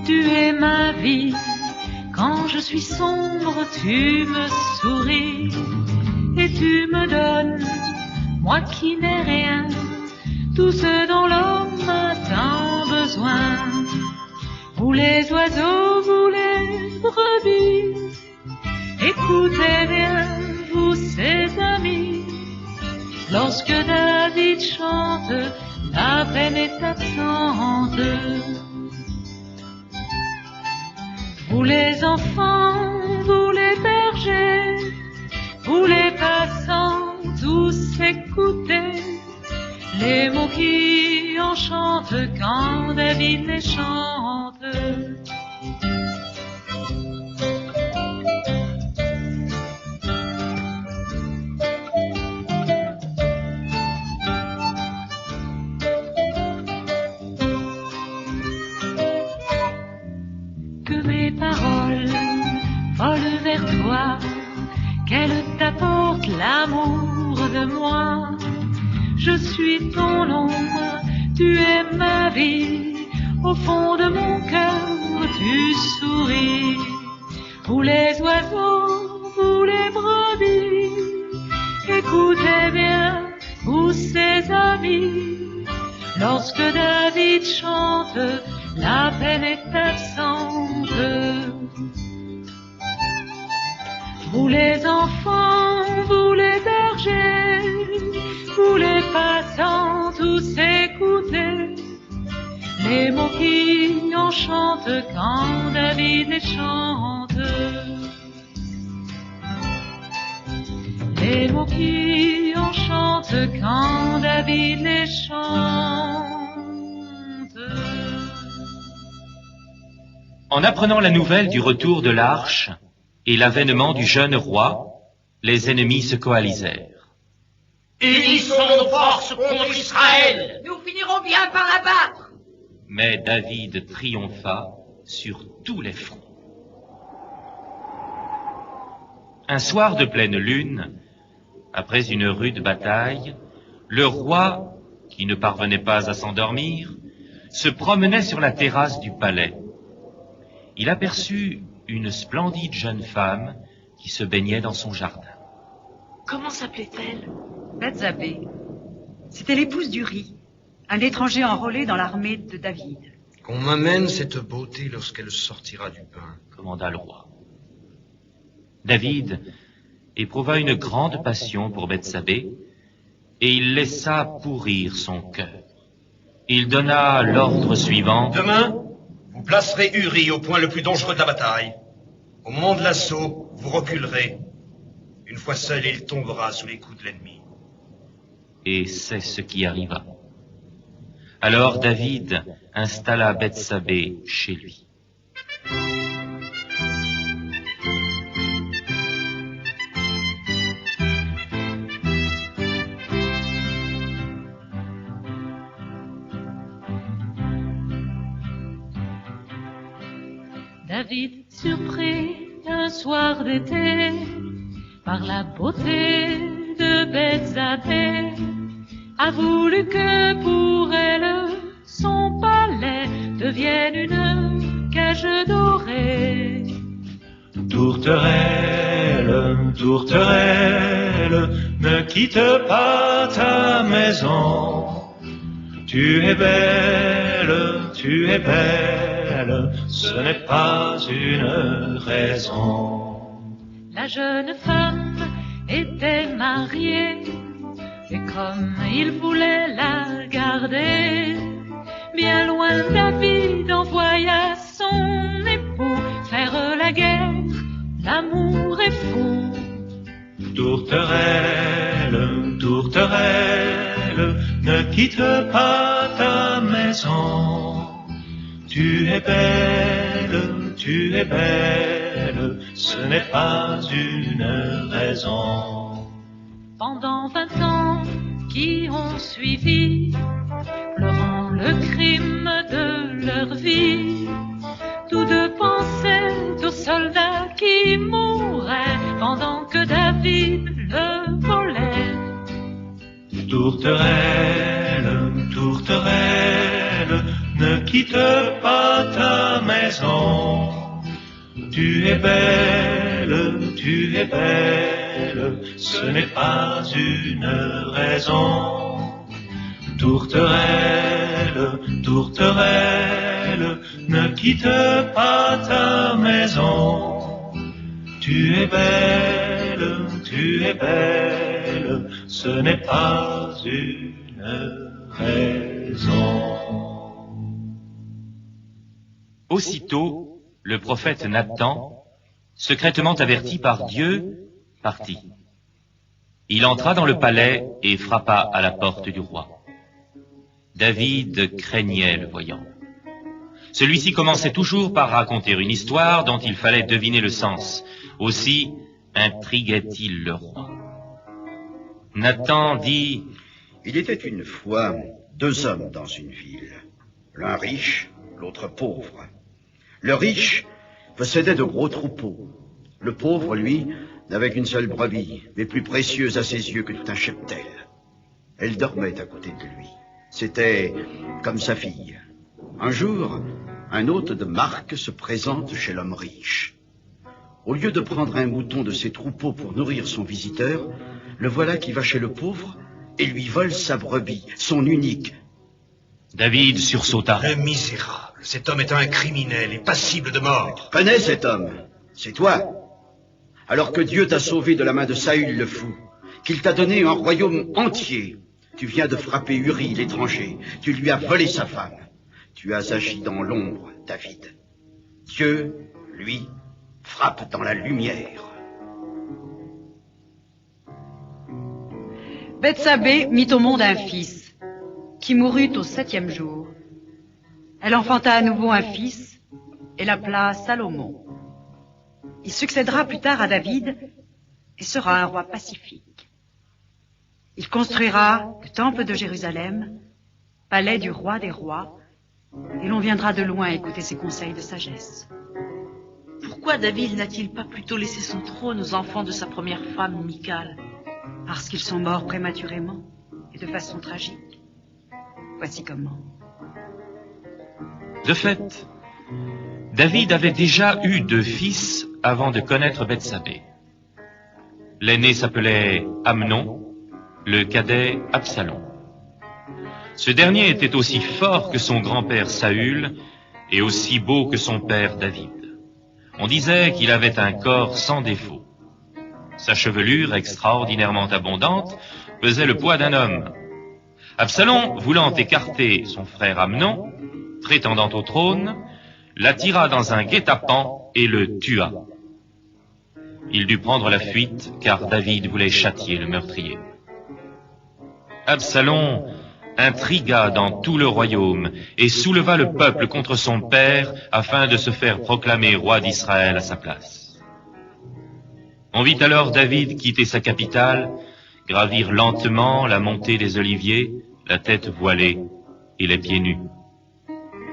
tu es ma vie. Quand je suis sombre, tu me souris et tu me donnes, moi qui n'ai rien, tout ce dont l'homme a tant besoin. Vous les oiseaux, vous les brebis, écoutez bien, vous ses amis. Lorsque David chante, la peine est absente. Vous les enfants, vous les bergers, vous les passants, tous écoutez les mots qui enchantent quand David les chante. qu'elle t'apporte l'amour de moi. Je suis ton ombre, tu es ma vie, au fond de mon cœur tu souris. Vous les oiseaux, vous les brebis, écoutez bien, vous ses amis. Lorsque David chante, la peine est absente. Vous les enfants, vous les bergers, vous les passants, tous écoutez les mots qui enchantent quand David les chante. Les mots qui enchantent quand David les chante. En apprenant la nouvelle du retour de l'arche et l'avènement du jeune roi, les ennemis se coalisèrent. Unissons nos forces contre Israël. Nous finirons bien par l'abattre. Mais David triompha sur tous les fronts. Un soir de pleine lune, après une rude bataille, le roi, qui ne parvenait pas à s'endormir, se promenait sur la terrasse du palais. Il aperçut une splendide jeune femme qui se baignait dans son jardin. Comment s'appelait-elle? Bethsabée. C'était l'épouse d'Uri, un étranger enrôlé dans l'armée de David. Qu'on m'amène cette beauté lorsqu'elle sortira du bain, commanda le roi. David éprouva une grande passion pour Bethsabée et il laissa pourrir son cœur. Il donna l'ordre suivant. Demain, vous placerez Uri au point le plus dangereux de la bataille. Au moment de l'assaut, vous reculerez. Une fois seul, il tombera sous les coups de l'ennemi. Et c'est ce qui arriva. Alors David installa Bethsabée chez lui. David, surpris un soir d'été par la beauté de Bethsabée, a voulu que pour elle son palais devienne une cage dorée. Tourterelle, tourterelle, ne quitte pas ta maison. Tu es belle, ce n'est pas une raison. La jeune femme était mariée, et comme il voulait la garder, bien loin David envoya son époux faire la guerre, l'amour est fou. Tourterelle, tourterelle, ne quitte pas ta maison. Tu es belle, ce n'est pas une raison. Pendant 20 ans qui ont suivi, pleurant le crime de leur vie, tous deux pensaient aux soldats qui mouraient pendant que David le volait. Tourterelle, tourterelle, ne quitte pas ta maison. Tu es belle, ce n'est pas une raison. Tourterelle, tourterelle, ne quitte pas ta maison. Tu es belle, ce n'est pas une raison. Aussitôt, le prophète Nathan, secrètement averti par Dieu, partit. Il entra dans le palais et frappa à la porte du roi. David craignait le voyant. Celui-ci commençait toujours par raconter une histoire dont il fallait deviner le sens. Aussi intriguait-il le roi. Nathan dit: Il était une fois 2 hommes dans une ville, l'un riche, l'autre pauvre. Le riche possédait de gros troupeaux. Le pauvre, lui, n'avait qu'une seule brebis, mais plus précieuse à ses yeux que tout un cheptel. Elle dormait à côté de lui. C'était comme sa fille. Un jour, un hôte de marque se présente chez l'homme riche. Au lieu de prendre un mouton de ses troupeaux pour nourrir son visiteur, le voilà qui va chez le pauvre et lui vole sa brebis, son unique. David sursauta. Le misérable, cet homme est un criminel et passible de mort. Je connais cet homme, c'est toi. Alors que Dieu t'a sauvé de la main de Saül le fou, qu'il t'a donné un royaume entier, tu viens de frapper Uri l'étranger, tu lui as volé sa femme. Tu as agi dans l'ombre, David. Dieu, lui, frappe dans la lumière. Bethsabée mit au monde un fils, qui mourut au 7e jour. Elle enfanta à nouveau un fils et l'appela Salomon. Il succédera plus tard à David et sera un roi pacifique. Il construira le temple de Jérusalem, palais du roi des rois, et l'on viendra de loin écouter ses conseils de sagesse. Pourquoi David n'a-t-il pas plutôt laissé son trône aux enfants de sa première femme, Michal? Parce qu'ils sont morts prématurément et de façon tragique. Voici comment. De fait, David avait déjà eu 2 fils avant de connaître Bethsabée. L'aîné s'appelait Amnon, le cadet Absalom. Ce dernier était aussi fort que son grand-père Saül et aussi beau que son père David. On disait qu'il avait un corps sans défaut. Sa chevelure, extraordinairement abondante, pesait le poids d'un homme. Absalom, voulant écarter son frère Amnon, prétendant au trône, l'attira dans un guet-apens et le tua. Il dut prendre la fuite, car David voulait châtier le meurtrier. Absalom intrigua dans tout le royaume et souleva le peuple contre son père afin de se faire proclamer roi d'Israël à sa place. On vit alors David quitter sa capitale, gravir lentement la montée des oliviers, la tête voilée et les pieds nus.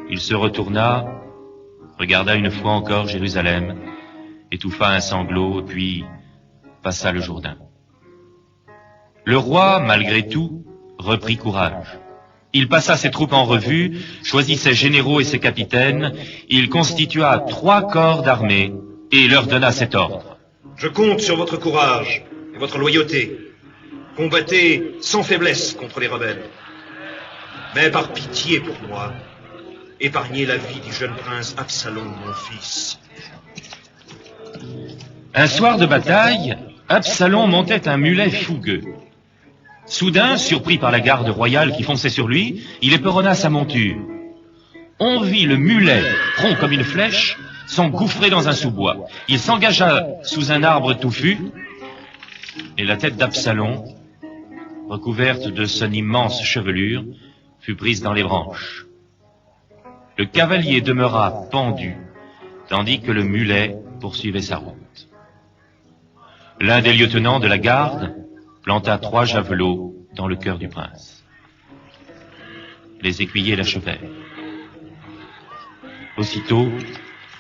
Il se retourna, regarda une fois encore Jérusalem, étouffa un sanglot, puis passa le Jourdain. Le roi, malgré tout, reprit courage. Il passa ses troupes en revue, choisit ses généraux et ses capitaines, il constitua 3 corps d'armée et leur donna cet ordre. Je compte sur votre courage et votre loyauté. Combattez sans faiblesse contre les rebelles. Mais par pitié pour moi, épargnez la vie du jeune prince Absalom, mon fils. Un soir de bataille, Absalom montait un mulet fougueux. Soudain, surpris par la garde royale qui fonçait sur lui, il éperonna sa monture. On vit le mulet, prompt comme une flèche, s'engouffrer dans un sous-bois. Il s'engagea sous un arbre touffu, et la tête d'Absalom, recouverte de son immense chevelure, fut prise dans les branches. Le cavalier demeura pendu, tandis que le mulet poursuivait sa route. L'un des lieutenants de la garde planta 3 javelots dans le cœur du prince. Les écuyers l'achevèrent. Aussitôt,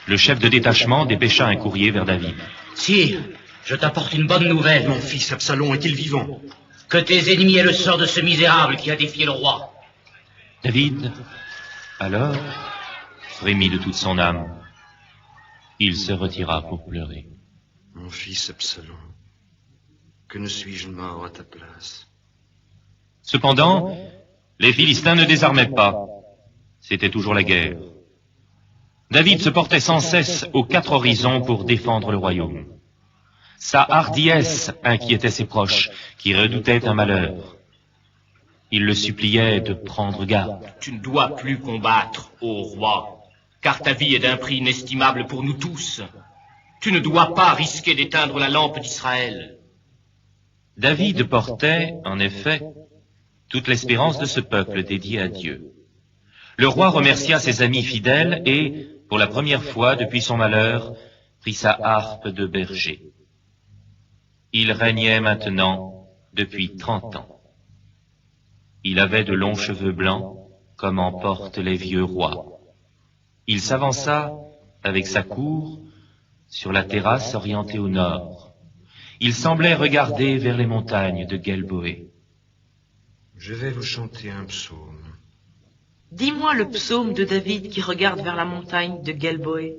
le chef de détachement dépêcha un courrier vers David. Sire, je t'apporte une bonne nouvelle. Mon fils Absalom est-il vivant? Que tes ennemis aient le sort de ce misérable qui a défié le roi. David, alors, frémit de toute son âme. Il se retira pour pleurer. Mon fils Absalom, que ne suis-je mort à ta place? Cependant, les Philistins ne désarmaient pas. C'était toujours la guerre. David se portait sans cesse aux 4 horizons pour défendre le royaume. Sa hardiesse inquiétait ses proches, qui redoutaient un malheur. Il le suppliait de prendre garde. Tu ne dois plus combattre, ô roi, car ta vie est d'un prix inestimable pour nous tous. Tu ne dois pas risquer d'éteindre la lampe d'Israël. David portait, en effet, toute l'espérance de ce peuple dédié à Dieu. Le roi remercia ses amis fidèles et, pour la première fois depuis son malheur, prit sa harpe de berger. Il régnait maintenant depuis 30 ans. Il avait de longs cheveux blancs, comme en portent les vieux rois. Il s'avança avec sa cour sur la terrasse orientée au nord. Il semblait regarder vers les montagnes de Gelboé. Je vais vous chanter un psaume. Dis-moi le psaume de David qui regarde vers la montagne de Gelboé.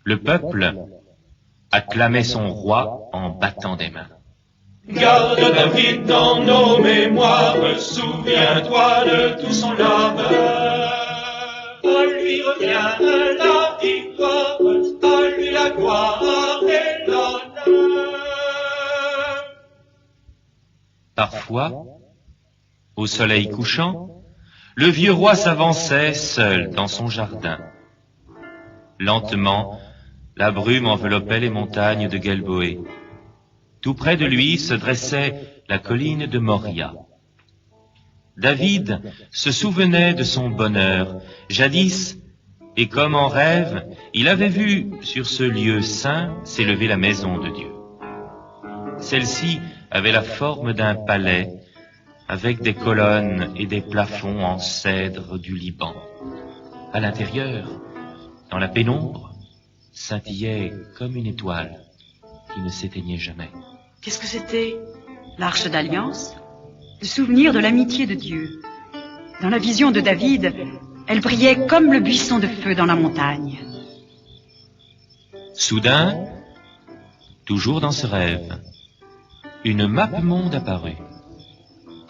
Le peuple acclamait son roi en battant des mains. Garde David dans nos mémoires, souviens-toi de tout son labeur. À lui revient la victoire, à lui la gloire et l'honneur. Parfois, au soleil couchant, le vieux roi s'avançait seul dans son jardin. Lentement, la brume enveloppait les montagnes de Gelboé. Tout près de lui se dressait la colline de Moria. David se souvenait de son bonheur. Jadis, et comme en rêve, il avait vu sur ce lieu saint s'élever la maison de Dieu. Celle-ci avait la forme d'un palais, avec des colonnes et des plafonds en cèdre du Liban. À l'intérieur, dans la pénombre, scintillait comme une étoile qui ne s'éteignait jamais. Qu'est-ce que c'était? L'arche d'alliance? Le souvenir de l'amitié de Dieu. Dans la vision de David, elle brillait comme le buisson de feu dans la montagne. Soudain, toujours dans ce rêve, une map-monde apparut.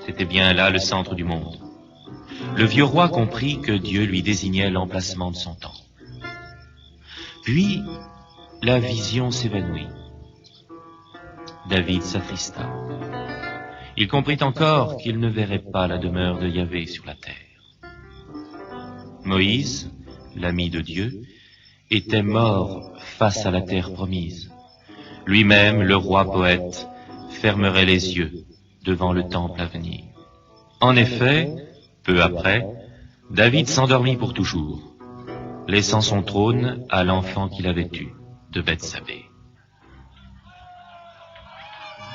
C'était bien là le centre du monde. Le vieux roi comprit que Dieu lui désignait l'emplacement de son temps. Puis, la vision s'évanouit. David s'attrista. Il comprit encore qu'il ne verrait pas la demeure de Yahvé sur la terre. Moïse, l'ami de Dieu, était mort face à la terre promise. Lui-même, le roi poète, fermerait les yeux devant le temple à venir. En effet, peu après, David s'endormit pour toujours, laissant son trône à l'enfant qu'il avait eu de Bethsabée.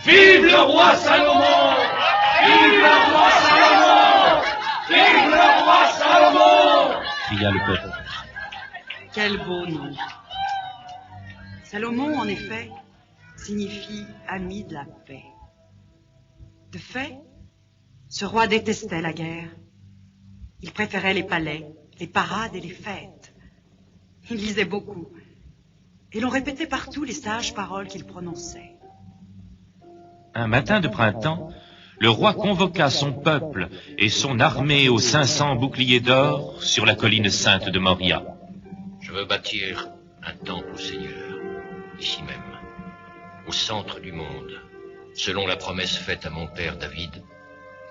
Vive le roi Salomon! Vive le roi Salomon! Vive le roi Salomon! Cria le peuple. Quel beau nom! Salomon, en effet, signifie ami de la paix. De fait, ce roi détestait la guerre. Il préférait les palais, les parades et les fêtes. Il lisait beaucoup, et l'on répétait partout les sages paroles qu'il prononçait. Un matin de printemps, le roi convoqua son peuple et son armée aux 500 boucliers d'or sur la colline sainte de Moria. Je veux bâtir un temple au Seigneur, ici même, au centre du monde, selon la promesse faite à mon père David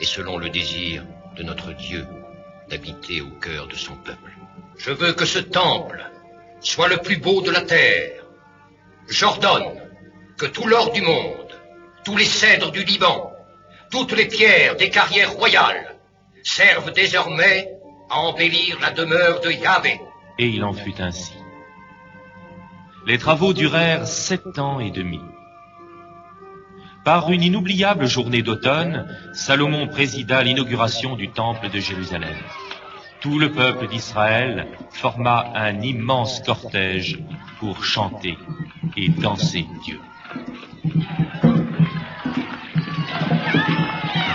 et selon le désir de notre Dieu d'habiter au cœur de son peuple. Je veux que ce temple soit le plus beau de la terre. J'ordonne que tout l'or du monde, tous les cèdres du Liban, toutes les pierres des carrières royales servent désormais à embellir la demeure de Yahvé. Et il en fut ainsi. Les travaux durèrent 7 ans et demi. Par une inoubliable journée d'automne, Salomon présida l'inauguration du temple de Jérusalem. Tout le peuple d'Israël forma un immense cortège pour chanter et danser Dieu.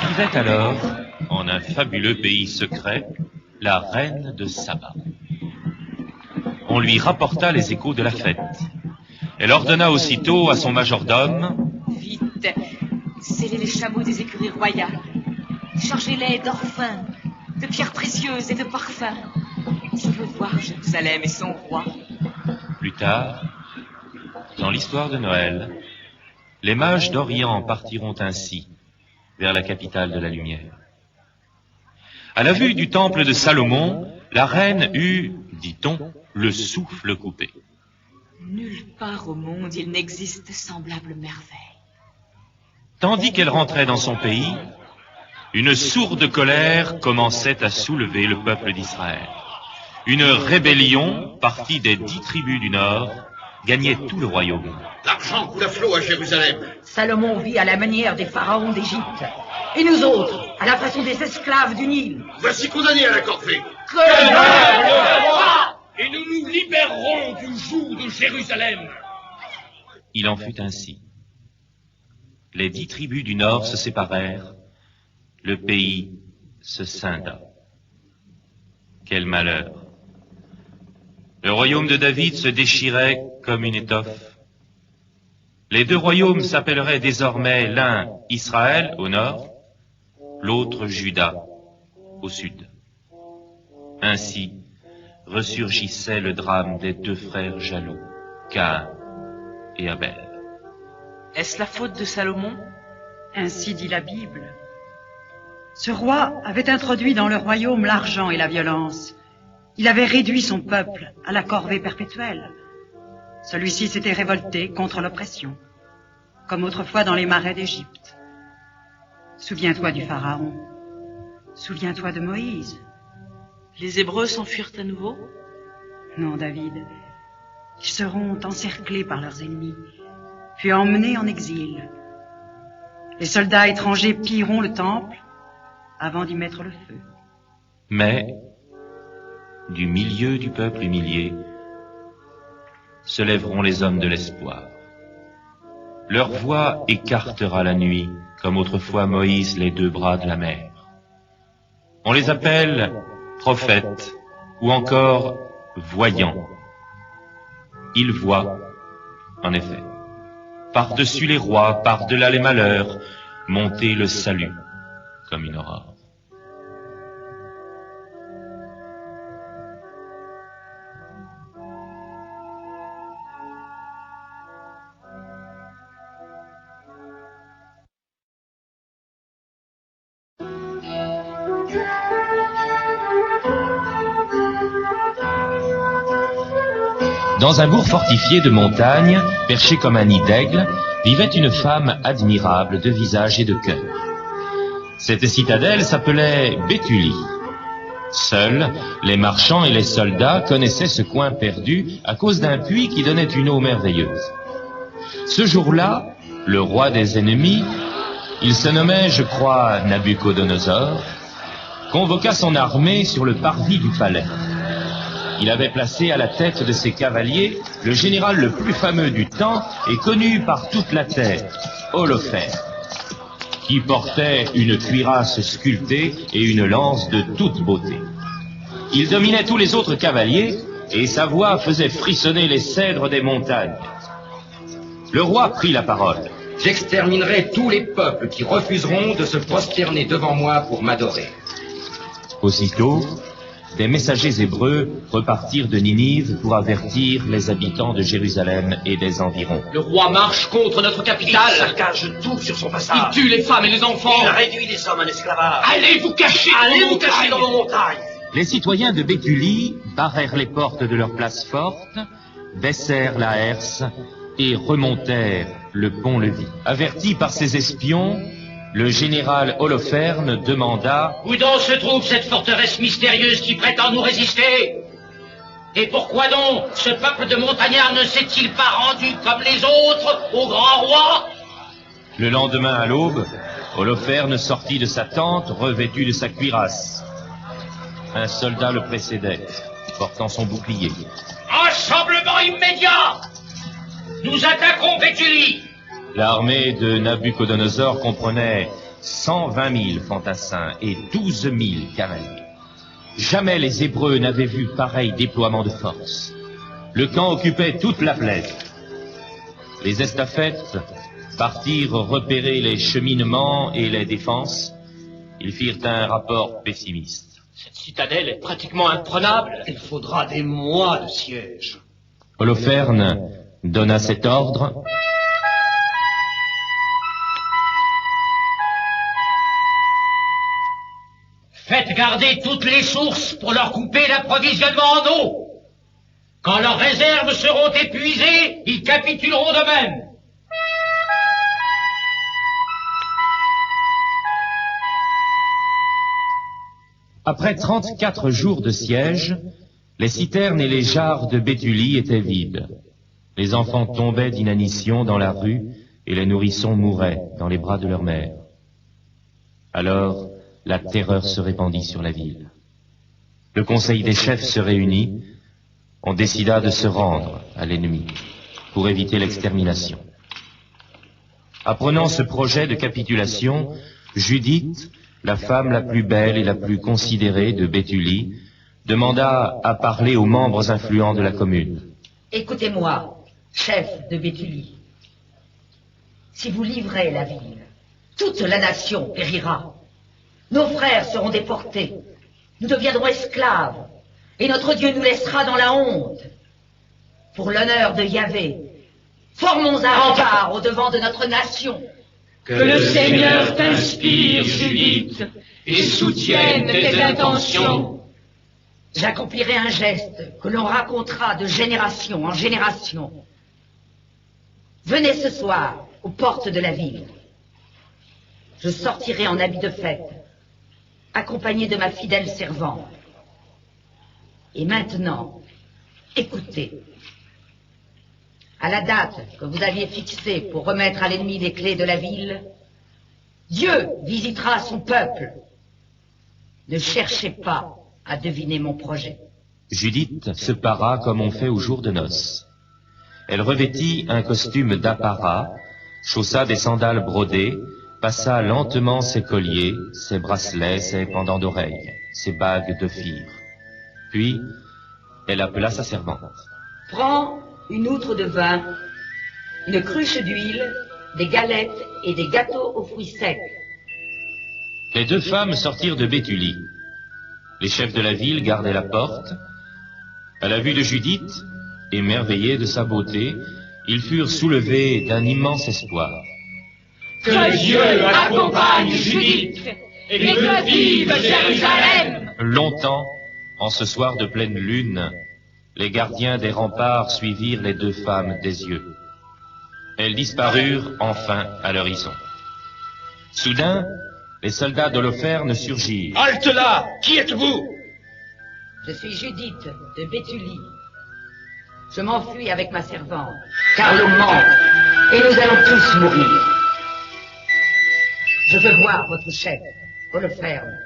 Vivait alors, en un fabuleux pays secret, la reine de Saba. On lui rapporta les échos de la fête. Elle ordonna aussitôt à son majordome: Vite, scellez les chameaux des écuries royales, chargez-les d'or fin, de pierres précieuses et de parfums. Je veux voir Jérusalem et son roi. Plus tard, dans l'histoire de Noël, les mages d'Orient partiront ainsi vers la capitale de la lumière. À la vue du temple de Salomon, la reine eut, dit-on, le souffle coupé. Nulle part au monde il n'existe semblable merveille. Tandis qu'elle rentrait dans son pays, une sourde colère commençait à soulever le peuple d'Israël. Une rébellion, partie des 10 tribus du Nord, gagnait tout le royaume. L'argent coule à flot à Jérusalem. Salomon vit à la manière des pharaons d'Égypte. Et nous autres, à la façon des esclaves du Nil. Voici condamnés à la corvée. Et nous nous libérerons du joug de Jérusalem. Il en fut ainsi. Les 10 tribus du Nord se séparèrent, le pays se scinda. Quel malheur! Le royaume de David se déchirait comme une étoffe. Les 2 royaumes s'appelleraient désormais l'un Israël au nord, l'autre Juda au sud. Ainsi ressurgissait le drame des 2 frères jaloux, Caïn et Abel. Est-ce la faute de Salomon? Ainsi dit la Bible. Ce roi avait introduit dans le royaume l'argent et la violence. Il avait réduit son peuple à la corvée perpétuelle. Celui-ci s'était révolté contre l'oppression, comme autrefois dans les marais d'Égypte. Souviens-toi du Pharaon. Souviens-toi de Moïse. Les Hébreux s'enfuirent à nouveau? Non, David. Ils seront encerclés par leurs ennemis, puis emmenés en exil. Les soldats étrangers pilleront le temple avant d'y mettre le feu. Mais, du milieu du peuple humilié, se lèveront les hommes de l'espoir. Leur voix écartera la nuit, comme autrefois Moïse les 2 bras de la mer. On les appelle prophètes ou encore voyants. Ils voient, en effet, par-dessus les rois, par-delà les malheurs, monter le salut comme une aurore. Dans un bourg fortifié de montagne, perché comme un nid d'aigle, vivait une femme admirable de visage et de cœur. Cette citadelle s'appelait Béthulie. Seuls, les marchands et les soldats connaissaient ce coin perdu à cause d'un puits qui donnait une eau merveilleuse. Ce jour-là, le roi des ennemis, il se nommait, je crois, Nabuchodonosor, convoqua son armée sur le parvis du palais. Il avait placé à la tête de ses cavaliers le général le plus fameux du temps et connu par toute la terre, Holoferne, qui portait une cuirasse sculptée et une lance de toute beauté. Il dominait tous les autres cavaliers et sa voix faisait frissonner les cèdres des montagnes. Le roi prit la parole. J'exterminerai tous les peuples qui refuseront de se prosterner devant moi pour m'adorer. Aussitôt, des messagers hébreux repartirent de Ninive pour avertir les habitants de Jérusalem et des environs. Le roi marche contre notre capitale. Il saccage tout sur son passage. Il tue les femmes et les enfants. Il réduit les hommes en esclavage. Allez vous cacher dans vos montagnes. Les citoyens de Béthulie barrèrent les portes de leur place forte, baissèrent la herse et remontèrent le pont-levis. Averti par ses espions, le général Holoferne demanda: Où donc se trouve cette forteresse mystérieuse qui prétend nous résister? Et pourquoi donc ce peuple de montagnards ne s'est-il pas rendu comme les autres au grand roi? Le lendemain à l'aube, Holoferne sortit de sa tente, revêtu de sa cuirasse. Un soldat le précédait, portant son bouclier. Rassemblement immédiat! Nous attaquons Béthulie! L'armée de Nabuchodonosor comprenait 120 000 fantassins et 12 000 cavaliers. Jamais les Hébreux n'avaient vu pareil déploiement de force. Le camp occupait toute la plaine. Les estafettes partirent repérer les cheminements et les défenses. Ils firent un rapport pessimiste. Cette citadelle est pratiquement imprenable. Il faudra des mois de siège. Holoferne donna cet ordre. Faites garder toutes les sources pour leur couper l'approvisionnement en eau. Quand leurs réserves seront épuisées, ils capituleront de même. Après 34 jours de siège, les citernes et les jarres de Béthulie étaient vides. Les enfants tombaient d'inanition dans la rue et les nourrissons mouraient dans les bras de leur mère. Alors, la terreur se répandit sur la ville. Le conseil des chefs se réunit. On décida de se rendre à l'ennemi pour éviter l'extermination. Apprenant ce projet de capitulation, Judith, la femme la plus belle et la plus considérée de Béthulie, demanda à parler aux membres influents de la commune. Écoutez-moi, chef de Béthulie. Si vous livrez la ville, toute la nation périra. Nos frères seront déportés. Nous deviendrons esclaves. Et notre Dieu nous laissera dans la honte. Pour l'honneur de Yahvé, formons un rempart au-devant de notre nation. Que le Seigneur t'inspire, Judith, et soutienne tes intentions. J'accomplirai un geste que l'on racontera de génération en génération. Venez ce soir aux portes de la ville. Je sortirai en habit de fête, accompagné de ma fidèle servante. Et maintenant, écoutez. À la date que vous aviez fixée pour remettre à l'ennemi les clés de la ville, Dieu visitera son peuple. Ne cherchez pas à deviner mon projet. Judith se para comme on fait au jour de noces. Elle revêtit un costume d'apparat, chaussa des sandales brodées, passa lentement ses colliers, ses bracelets, ses pendants d'oreilles, ses bagues de fire. Puis, elle appela sa servante. Prends une outre de vin, une cruche d'huile, des galettes et des gâteaux aux fruits secs. Les deux femmes sortirent de Béthulie. Les chefs de la ville gardaient la porte. À la vue de Judith, émerveillés de sa beauté, ils furent soulevés d'un immense espoir. Que Dieu accompagne Judith et que vive Jérusalem! Longtemps, en ce soir de pleine lune, les gardiens des remparts suivirent les deux femmes des yeux. Elles disparurent enfin à l'horizon. Soudain, les soldats d'Holoferne surgirent. Halte là! Qui êtes-vous? Je suis Judith de Béthulie. Je m'enfuis avec ma servante, car l'eau manque, et nous allons tous mourir. Je veux voir votre chef, Holoferne,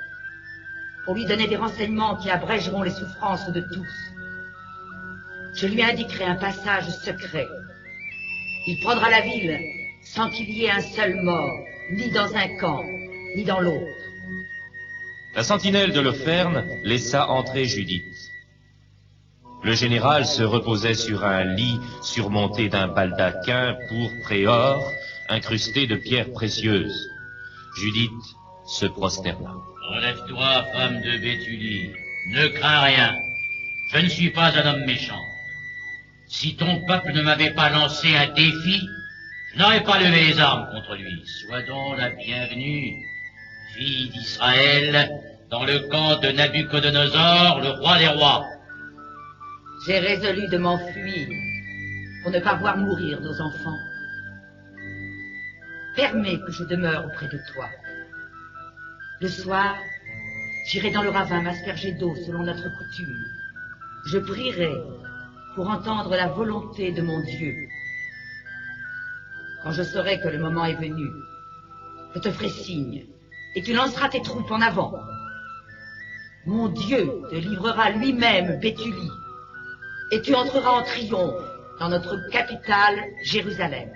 pour lui donner des renseignements qui abrégeront les souffrances de tous. Je lui indiquerai un passage secret. Il prendra la ville sans qu'il y ait un seul mort, ni dans un camp, ni dans l'autre. La sentinelle d'Holoferne laissa entrer Judith. Le général se reposait sur un lit surmonté d'un baldaquin pourpre et or, incrusté de pierres précieuses. Judith se prosterna. Relève-toi, femme de Béthulie. Ne crains rien. Je ne suis pas un homme méchant. Si ton peuple ne m'avait pas lancé un défi, je n'aurais pas levé les armes contre lui. Sois donc la bienvenue, fille d'Israël, dans le camp de Nabuchodonosor, le roi des rois. J'ai résolu de m'enfuir pour ne pas voir mourir nos enfants. Permets que je demeure auprès de toi. Le soir, j'irai dans le ravin m'asperger d'eau selon notre coutume. Je prierai pour entendre la volonté de mon Dieu. quand je saurai que le moment est venu, je te ferai signe, et tu lanceras tes troupes en avant. Mon Dieu te livrera lui-même Béthulie, et tu entreras en triomphe dans notre capitale, Jérusalem.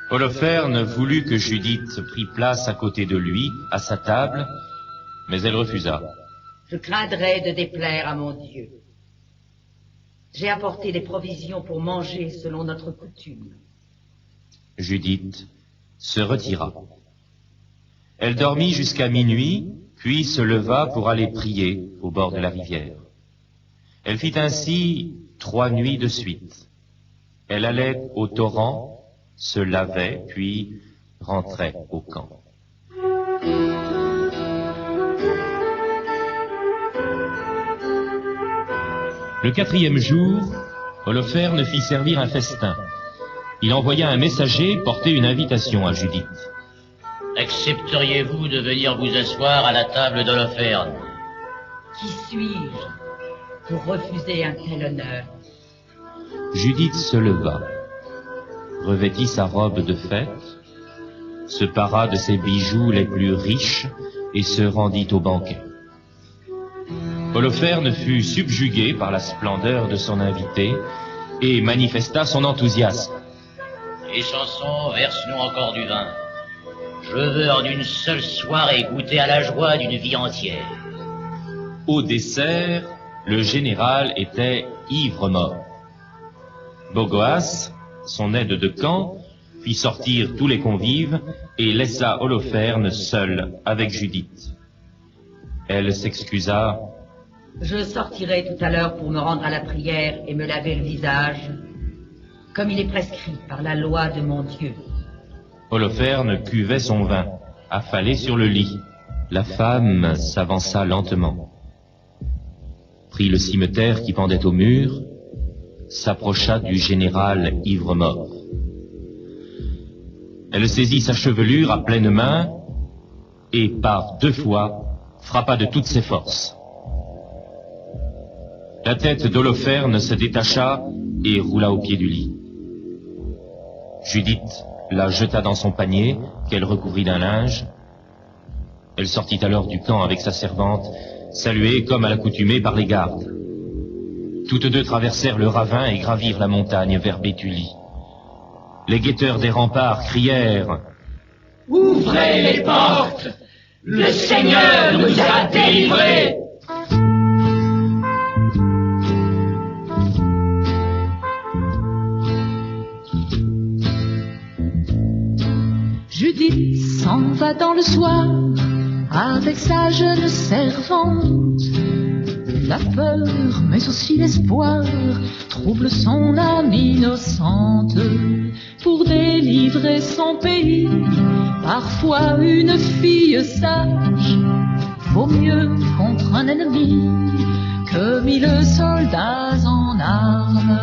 Holoferne voulut que Judith prît place à côté de lui, à sa table, mais elle refusa. Je craindrais de déplaire à mon Dieu. J'ai apporté des provisions pour manger selon notre coutume. Judith se retira. Elle dormit jusqu'à minuit, puis se leva pour aller prier au bord de la rivière. Elle fit ainsi 3 nuits de suite. Elle allait au torrent, se lavait, puis rentrait au camp. Le 4e jour, Holoferne fit servir un festin. Il envoya un messager porter une invitation à Judith. Accepteriez-vous de venir vous asseoir à la table d'Holoferne? Qui suis-je pour refuser un tel honneur? Judith se leva, revêtit sa robe de fête, se para de ses bijoux les plus riches et se rendit au banquet. Holoferne fut subjugué par la splendeur de son invité et manifesta son enthousiasme. Les chansons, verse-nous encore du vin. Je veux en une seule soirée goûter à la joie d'une vie entière. Au dessert, le général était ivre-mort. Bogoas, son aide de camp, fit sortir tous les convives et laissa Holoferne seul avec Judith. Elle s'excusa. Je sortirai tout à l'heure pour me rendre à la prière et me laver le visage, comme il est prescrit par la loi de mon Dieu. Holoferne cuvait son vin, affalé sur le lit. La femme s'avança lentement, prit le cimeterre qui pendait au mur, s'approcha du général ivre-mort. Elle saisit sa chevelure à pleine main et par 2 fois frappa de toutes ses forces. La tête d'Holoferne se détacha et roula au pied du lit. Judith la jeta dans son panier, qu'elle recouvrit d'un linge. Elle sortit alors du camp avec sa servante, saluée comme à l'accoutumée par les gardes. Toutes 2 traversèrent le ravin et gravirent la montagne vers Béthulie. Les guetteurs des remparts crièrent « Ouvrez les portes! Le Seigneur nous a délivrés! » Judith s'en va dans le soir avec sa jeune servante. La peur, mais aussi l'espoir, trouble son âme innocente. Pour délivrer son pays, parfois une fille sage vaut mieux contre un ennemi que 1000 soldats en armes.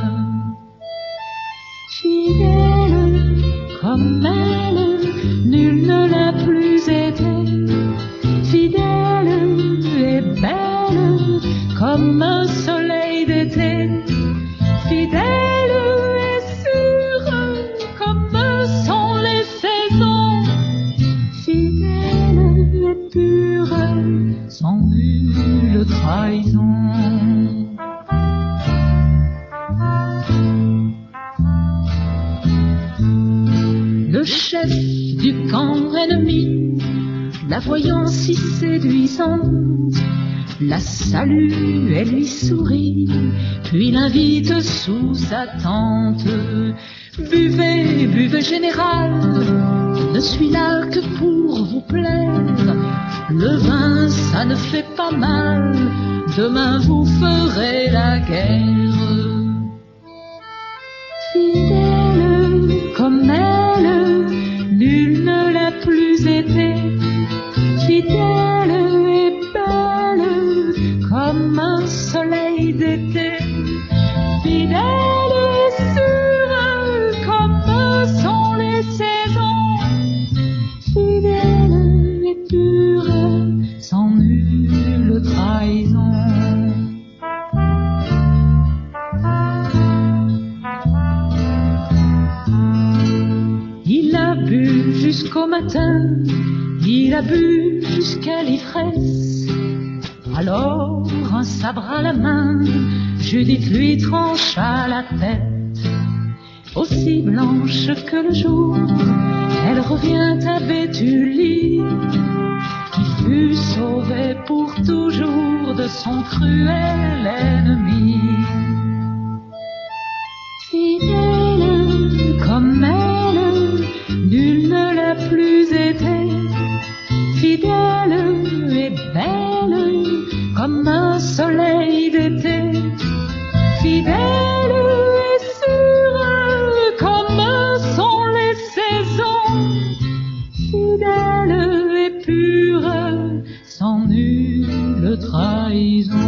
Fidèle comme elle, nul ne l'a plus été. Fidèle et belle comme un soleil d'été. Fidèle et sûre comme sont les saisons. Fidèle et pure sans nulle trahison. Le chef du camp ennemi, la voyant si séduisante, la salue et lui sourit, puis l'invite sous sa tente. Buvez, buvez général, ne suis là que pour vous plaire. Le vin, ça ne fait pas mal, demain vous ferez la guerre. Fidèle comme elle, nul ne l'a plus été. Fidèle et belle comme un soleil d'été. Fidèle et sûre comme sont les saisons. Fidèle et pure sans nulle trahison. Jusqu'au matin, il a bu jusqu'à l'ivresse. Alors, un sabre à la main, Judith lui trancha la tête. Aussi blanche que le jour, elle revient à Béthulie, qui fut sauvée pour toujours de son cruel ennemi. Fidèle comme elle, nul ne l'a plus été. Fidèle et belle comme un soleil d'été. Fidèle et sûre comme sont les saisons. Fidèle et pure sans nulle trahison.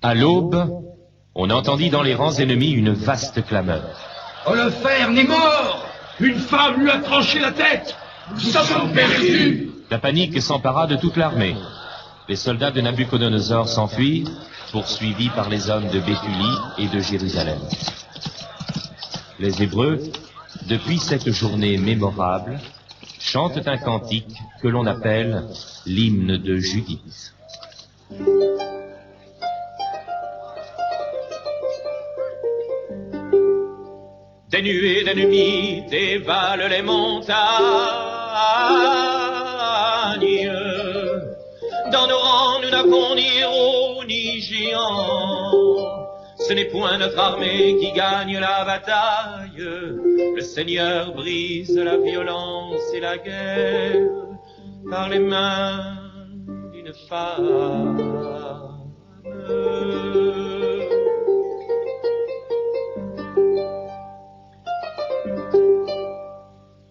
À l'aube, on entendit dans les rangs ennemis une vaste clameur. Holoferne est mort! Une femme lui a tranché la tête! Nous sommes perdus! La panique s'empara de toute l'armée. Les soldats de Nabuchodonosor s'enfuirent, poursuivis par les hommes de Béthulie et de Jérusalem. Les Hébreux, depuis cette journée mémorable, chantent un cantique que l'on appelle l'hymne de Judith. Des nuées d'ennemis dévalent les montagnes. Dans nos rangs, nous n'avons ni héros ni géants. Ce n'est point notre armée qui gagne la bataille. Le Seigneur brise la violence et la guerre par les mains d'une femme.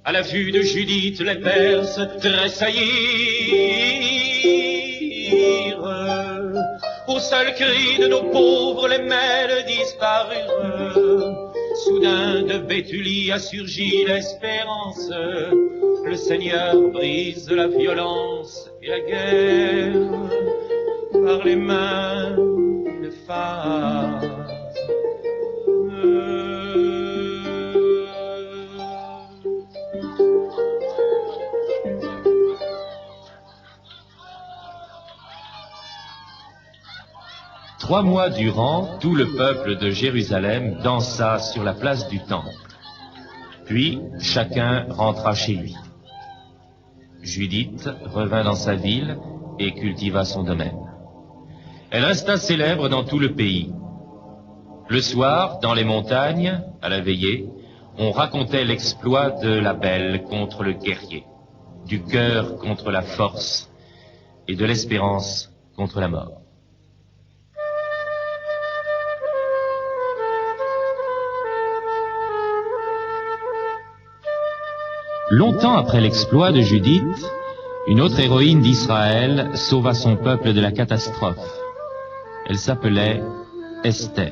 À la vue de Judith, les Perses tressaillirent. Au seul cri de nos pauvres, les mêles disparurent. Soudain de Béthulie a surgi l'espérance. Le Seigneur brise la violence et la guerre par les mains de femmes. Trois mois durant, tout le peuple de Jérusalem dansa sur la place du Temple. Puis, chacun rentra chez lui. Judith revint dans sa ville et cultiva son domaine. Elle resta célèbre dans tout le pays. Le soir, dans les montagnes, à la veillée, on racontait l'exploit de la belle contre le guerrier, du cœur contre la force et de l'espérance contre la mort. Longtemps après l'exploit de Judith, une autre héroïne d'Israël sauva son peuple de la catastrophe. Elle s'appelait Esther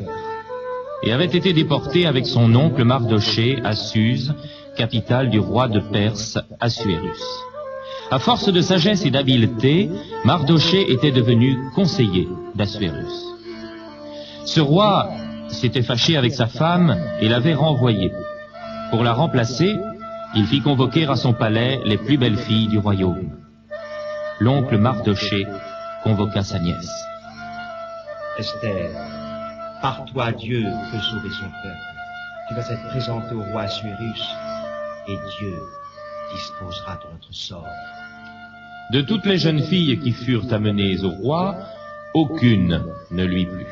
et avait été déportée avec son oncle Mardochée à Suse, capitale du roi de Perse, Assuérus. À force de sagesse et d'habileté, Mardochée était devenu conseiller d'Assuérus. Ce roi s'était fâché avec sa femme et l'avait renvoyée. Pour la remplacer, il fit convoquer à son palais les plus belles filles du royaume. L'oncle Mardochée convoqua sa nièce. Esther, par toi Dieu peut sauver son peuple. Tu vas être présentée au roi Assuérus et Dieu disposera de notre sort. De toutes les jeunes filles qui furent amenées au roi, aucune ne lui plut.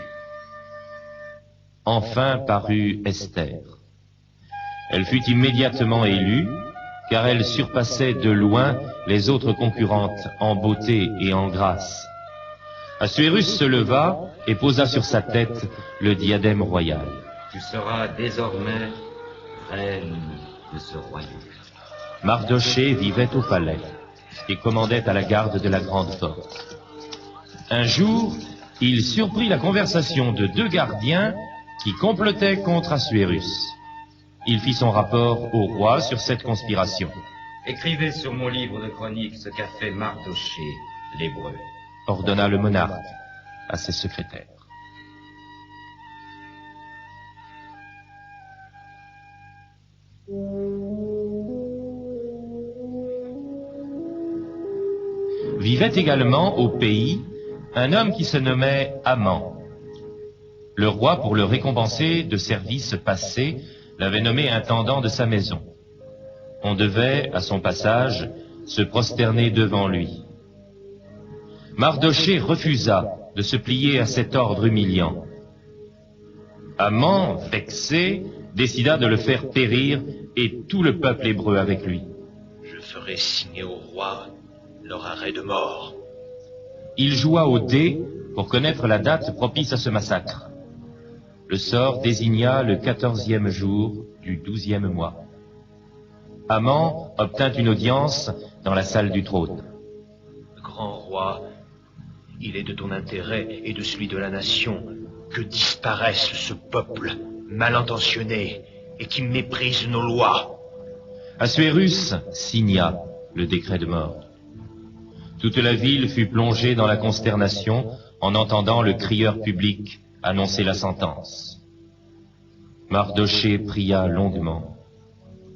Enfin parut Esther. Elle fut immédiatement élue, car elle surpassait de loin les autres concurrentes en beauté et en grâce. Assuérus se leva et posa sur sa tête le diadème royal. Tu seras désormais reine de ce royaume. Mardochée vivait au palais et commandait à la garde de la grande porte. Un jour, il surprit la conversation de deux gardiens qui complotaient contre Assuérus. Il fit son rapport au roi sur cette conspiration. Écrivez sur mon livre de chronique ce qu'a fait Mardoché, l'Hébreu. Ordonna le monarque à ses secrétaires. Vivait également au pays un homme qui se nommait Haman. Le roi, pour le récompenser de services passés, l'avait nommé intendant de sa maison. On devait, à son passage, se prosterner devant lui. Mardoché refusa de se plier à cet ordre humiliant. Haman, vexé, décida de le faire périr et tout le peuple hébreu avec lui. Je ferai signer au roi leur arrêt de mort. Il joua au dé pour connaître la date propice à ce massacre. Le sort désigna le 14e jour du 12e mois. Haman obtint une audience dans la salle du trône. Grand roi, il est de ton intérêt et de celui de la nation que disparaisse ce peuple mal intentionné et qui méprise nos lois. Assuérus signa le décret de mort. Toute la ville fut plongée dans la consternation en entendant le crieur public annoncer la sentence. Mardoché pria longuement,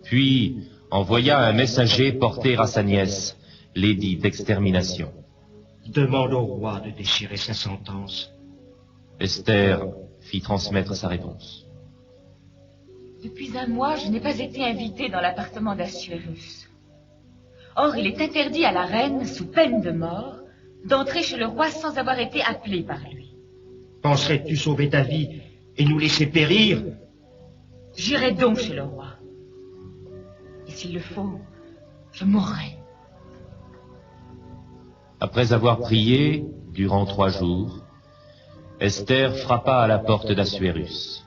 puis envoya un messager porter à sa nièce l'édit d'extermination. Demande au roi de déchirer sa sentence. Esther fit transmettre sa réponse. Depuis un mois, je n'ai pas été invitée dans l'appartement d'Assuérus. Or, il est interdit à la reine, sous peine de mort, d'entrer chez le roi sans avoir été appelée par lui. Penserais-tu sauver ta vie et nous laisser périr? J'irai donc chez le roi. Et s'il le faut, je mourrai. Après avoir prié durant 3 jours, Esther frappa à la porte d'Assuérus.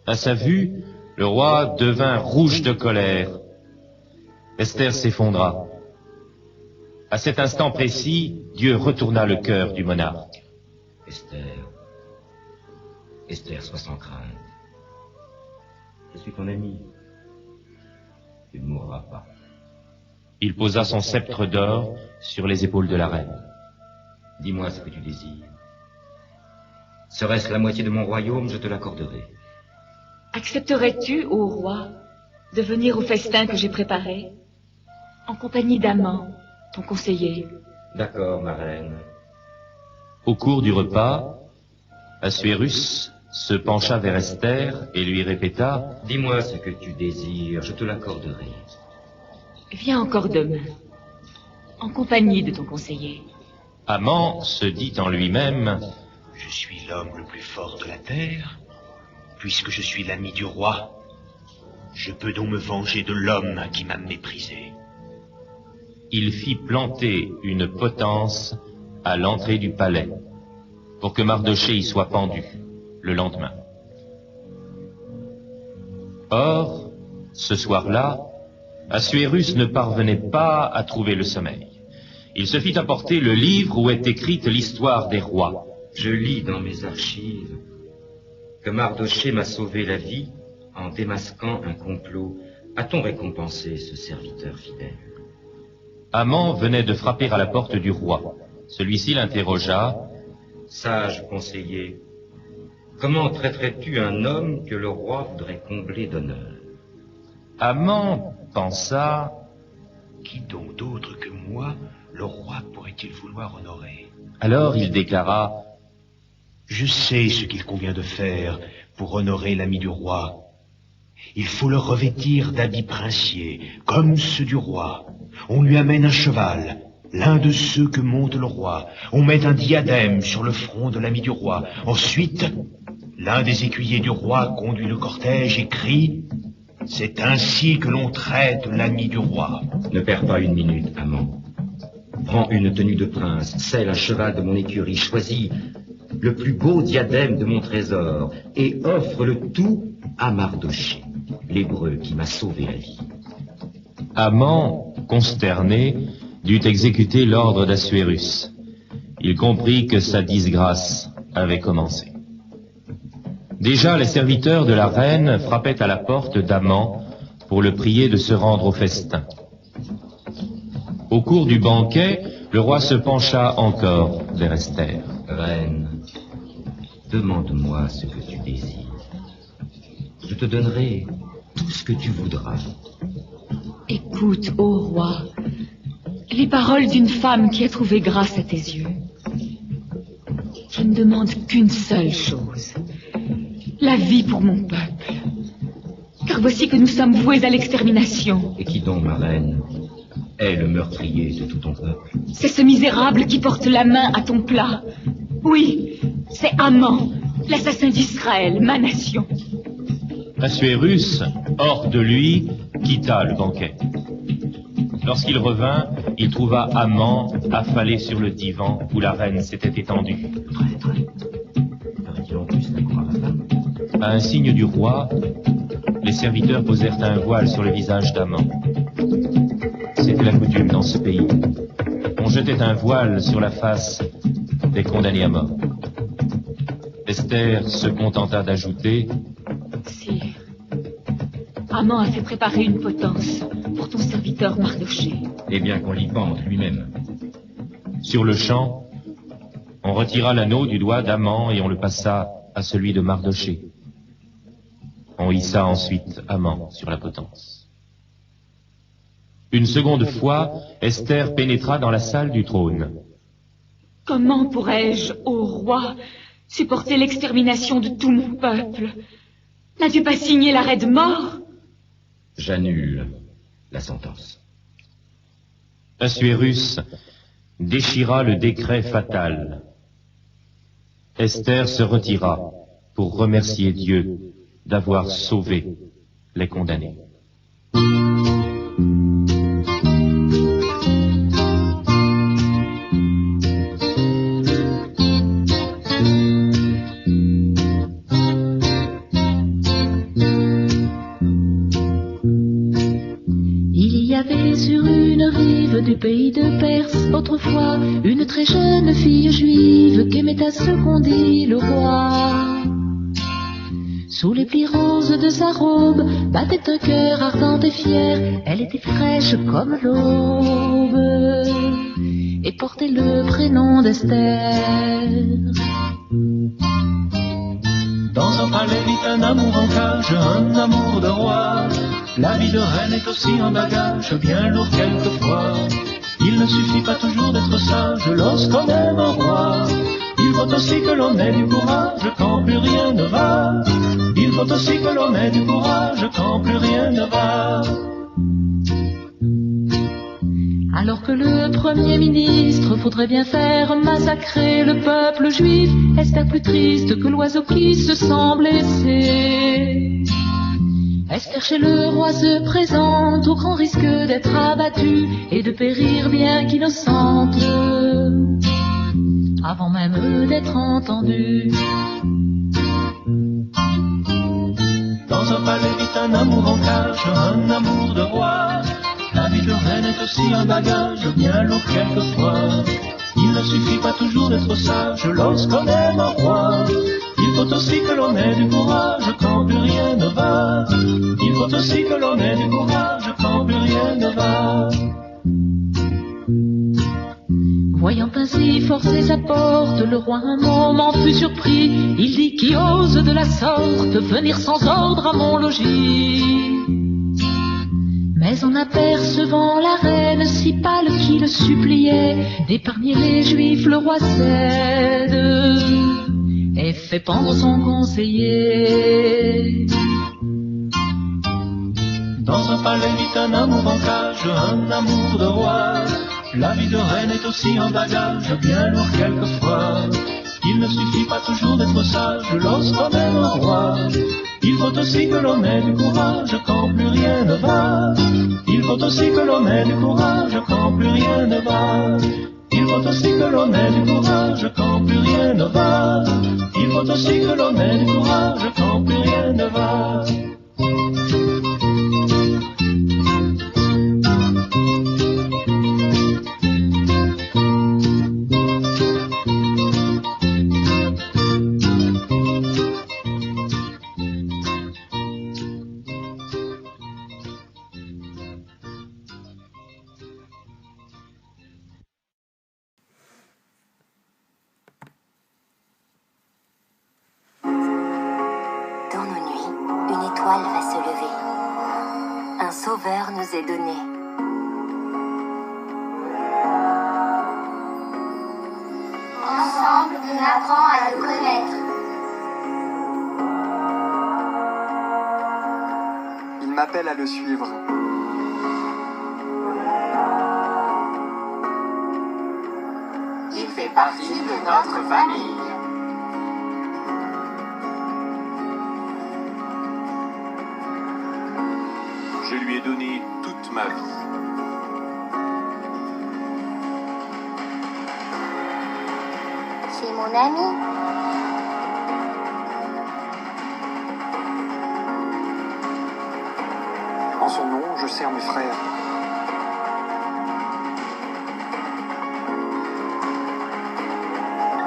À sa vue, le roi devint rouge de colère. Esther s'effondra. À cet instant précis, Dieu retourna le cœur du monarque. Esther, sois sans crainte. Je suis ton ami. Tu ne mourras pas. Il posa son sceptre d'or sur les épaules de la reine. Dis-moi ce que tu désires. Serait-ce la moitié de mon royaume, je te l'accorderai. Accepterais-tu, ô roi, de venir au festin que j'ai préparé, en compagnie d'Haman, ton conseiller? D'accord, ma reine. Au cours du repas, Assuérus se pencha vers Esther et lui répéta « Dis-moi ce que tu désires, je te l'accorderai. » Viens encore demain, en compagnie de ton conseiller. Haman se dit en lui-même « Je suis l'homme le plus fort de la terre. Puisque je suis l'ami du roi, je peux donc me venger de l'homme qui m'a méprisé. » Il fit planter une potence à l'entrée du palais pour que Mardoché y soit pendu le lendemain. Or, ce soir-là, Assuérus ne parvenait pas à trouver le sommeil. Il se fit apporter le livre où est écrite l'histoire des rois. Je lis dans mes archives que Mardoché m'a sauvé la vie en démasquant un complot. A-t-on récompensé ce serviteur fidèle? Haman venait de frapper à la porte du roi. Celui-ci l'interrogea. « Sage conseiller, comment traiterais-tu un homme que le roi voudrait combler d'honneur ?» Haman pensa. « Qui donc d'autre que moi le roi pourrait-il vouloir honorer ?» Alors il déclara. « Je sais ce qu'il convient de faire pour honorer l'ami du roi. Il faut le revêtir d'habits princiers, comme ceux du roi. On lui amène un cheval, l'un de ceux que monte le roi. On met un diadème sur le front de l'ami du roi. Ensuite, l'un des écuyers du roi conduit le cortège et crie « C'est ainsi que l'on traite l'ami du roi. » Ne perds pas une minute, Haman. Prends une tenue de prince, selle un cheval de mon écurie, choisis le plus beau diadème de mon trésor et offre le tout à Mardoché, l'Hébreu qui m'a sauvé la vie. Haman, consterné, dut exécuter l'ordre d'Assuérus. Il comprit que sa disgrâce avait commencé. Déjà, les serviteurs de la reine frappaient à la porte d'Haman pour le prier de se rendre au festin. Au cours du banquet, le roi se pencha encore vers Esther. Reine, demande-moi ce que tu désires. Je te donnerai tout ce que tu voudras. Écoute, ô roi, les paroles d'une femme qui a trouvé grâce à tes yeux. Je ne demande qu'une seule chose, la vie pour mon peuple. Car voici que nous sommes voués à l'extermination. Et qui donc, ma reine, est le meurtrier de tout ton peuple? C'est ce misérable qui porte la main à ton plat. Oui, c'est Haman, l'assassin d'Israël, ma nation. Assuérus, hors de lui, quitta le banquet. Lorsqu'il revint, il trouva Haman affalé sur le divan où la reine s'était étendue. À un signe du roi, les serviteurs posèrent un voile sur le visage d'Haman. C'était la coutume dans ce pays. On jetait un voile sur la face des condamnés à mort. Esther se contenta d'ajouter: Sire, Haman a fait préparer une potence pour ton serviteur Mardoché. Eh bien qu'on l'y pende lui-même. Sur le champ, on retira l'anneau du doigt d'Haman et on le passa à celui de Mardoché. On hissa ensuite Haman sur la potence. Une seconde fois, Esther pénétra dans la salle du trône. Comment pourrais-je, ô roi, supporter l'extermination de tout mon peuple? N'as-tu pas signé l'arrêt de mort? J'annule la sentence. Assuérus déchira le décret fatal. Esther se retira pour remercier Dieu d'avoir sauvé les condamnés. Du pays de Perse, autrefois, une très jeune fille juive qu'aimait à ce qu'on dit le roi. Sous les plis roses de sa robe, battait un cœur ardent et fier. Elle était fraîche comme l'aube et portait le prénom d'Esther. Dans un palais vit un amour en cage, un amour de roi. La vie de reine est aussi un bagage bien lourd quelquefois. Il ne suffit pas toujours d'être sage lorsqu'on aime un roi. Il faut aussi que l'on ait du courage quand plus rien ne va. Il faut aussi que l'on ait du courage quand plus rien ne va. Alors que le Premier ministre voudrait bien faire massacrer le peuple juif, Esther plus triste que l'oiseau qui se sent blessé. Esther chez le roi se présente au grand risque d'être abattue et de périr bien qu'innocente avant même d'être entendue. Dans un palais vit un amour en cage, un amour de roi. La vie de reine est aussi un bagage bien lourd quelquefois. Il ne suffit pas toujours d'être sage lorsqu'on aime un roi. Il faut aussi que l'on ait du courage quand plus rien ne va. Il faut aussi que l'on ait du courage quand plus rien ne va. Voyant ainsi forcer sa porte, le roi un moment fut surpris. Il dit: qui ose de la sorte venir sans ordre à mon logis? Mais en apercevant la reine si pâle qui le suppliait d'épargner les juifs, le roi cède et fait pendre son conseiller. Dans un palais vit un amour en cage, un amour de roi. La vie de reine est aussi un bagage bien lourd quelquefois. Il ne suffit pas toujours d'être sage lorsqu'on aime un roi. Il faut aussi que l'on ait du courage quand plus rien ne va. Il faut aussi que l'on ait du courage quand plus rien ne va. Il faut aussi que l'on ait du courage quand plus rien ne va. Il faut aussi que l'on ait du courage quand plus rien ne va. Sauveur nous est donné. Ensemble, on apprend à le connaître. Il m'appelle à le suivre. Il fait partie de notre famille. Je lui ai donné toute ma vie. C'est mon ami. En son nom, je sers mes frères.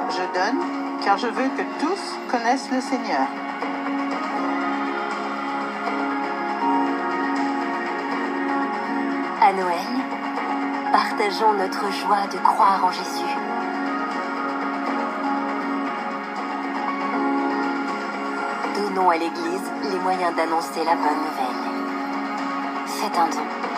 Je donne, car je veux que tous connaissent le Seigneur. À Noël, partageons notre joie de croire en Jésus. Donnons à l'Église les moyens d'annoncer la bonne nouvelle. C'est un don.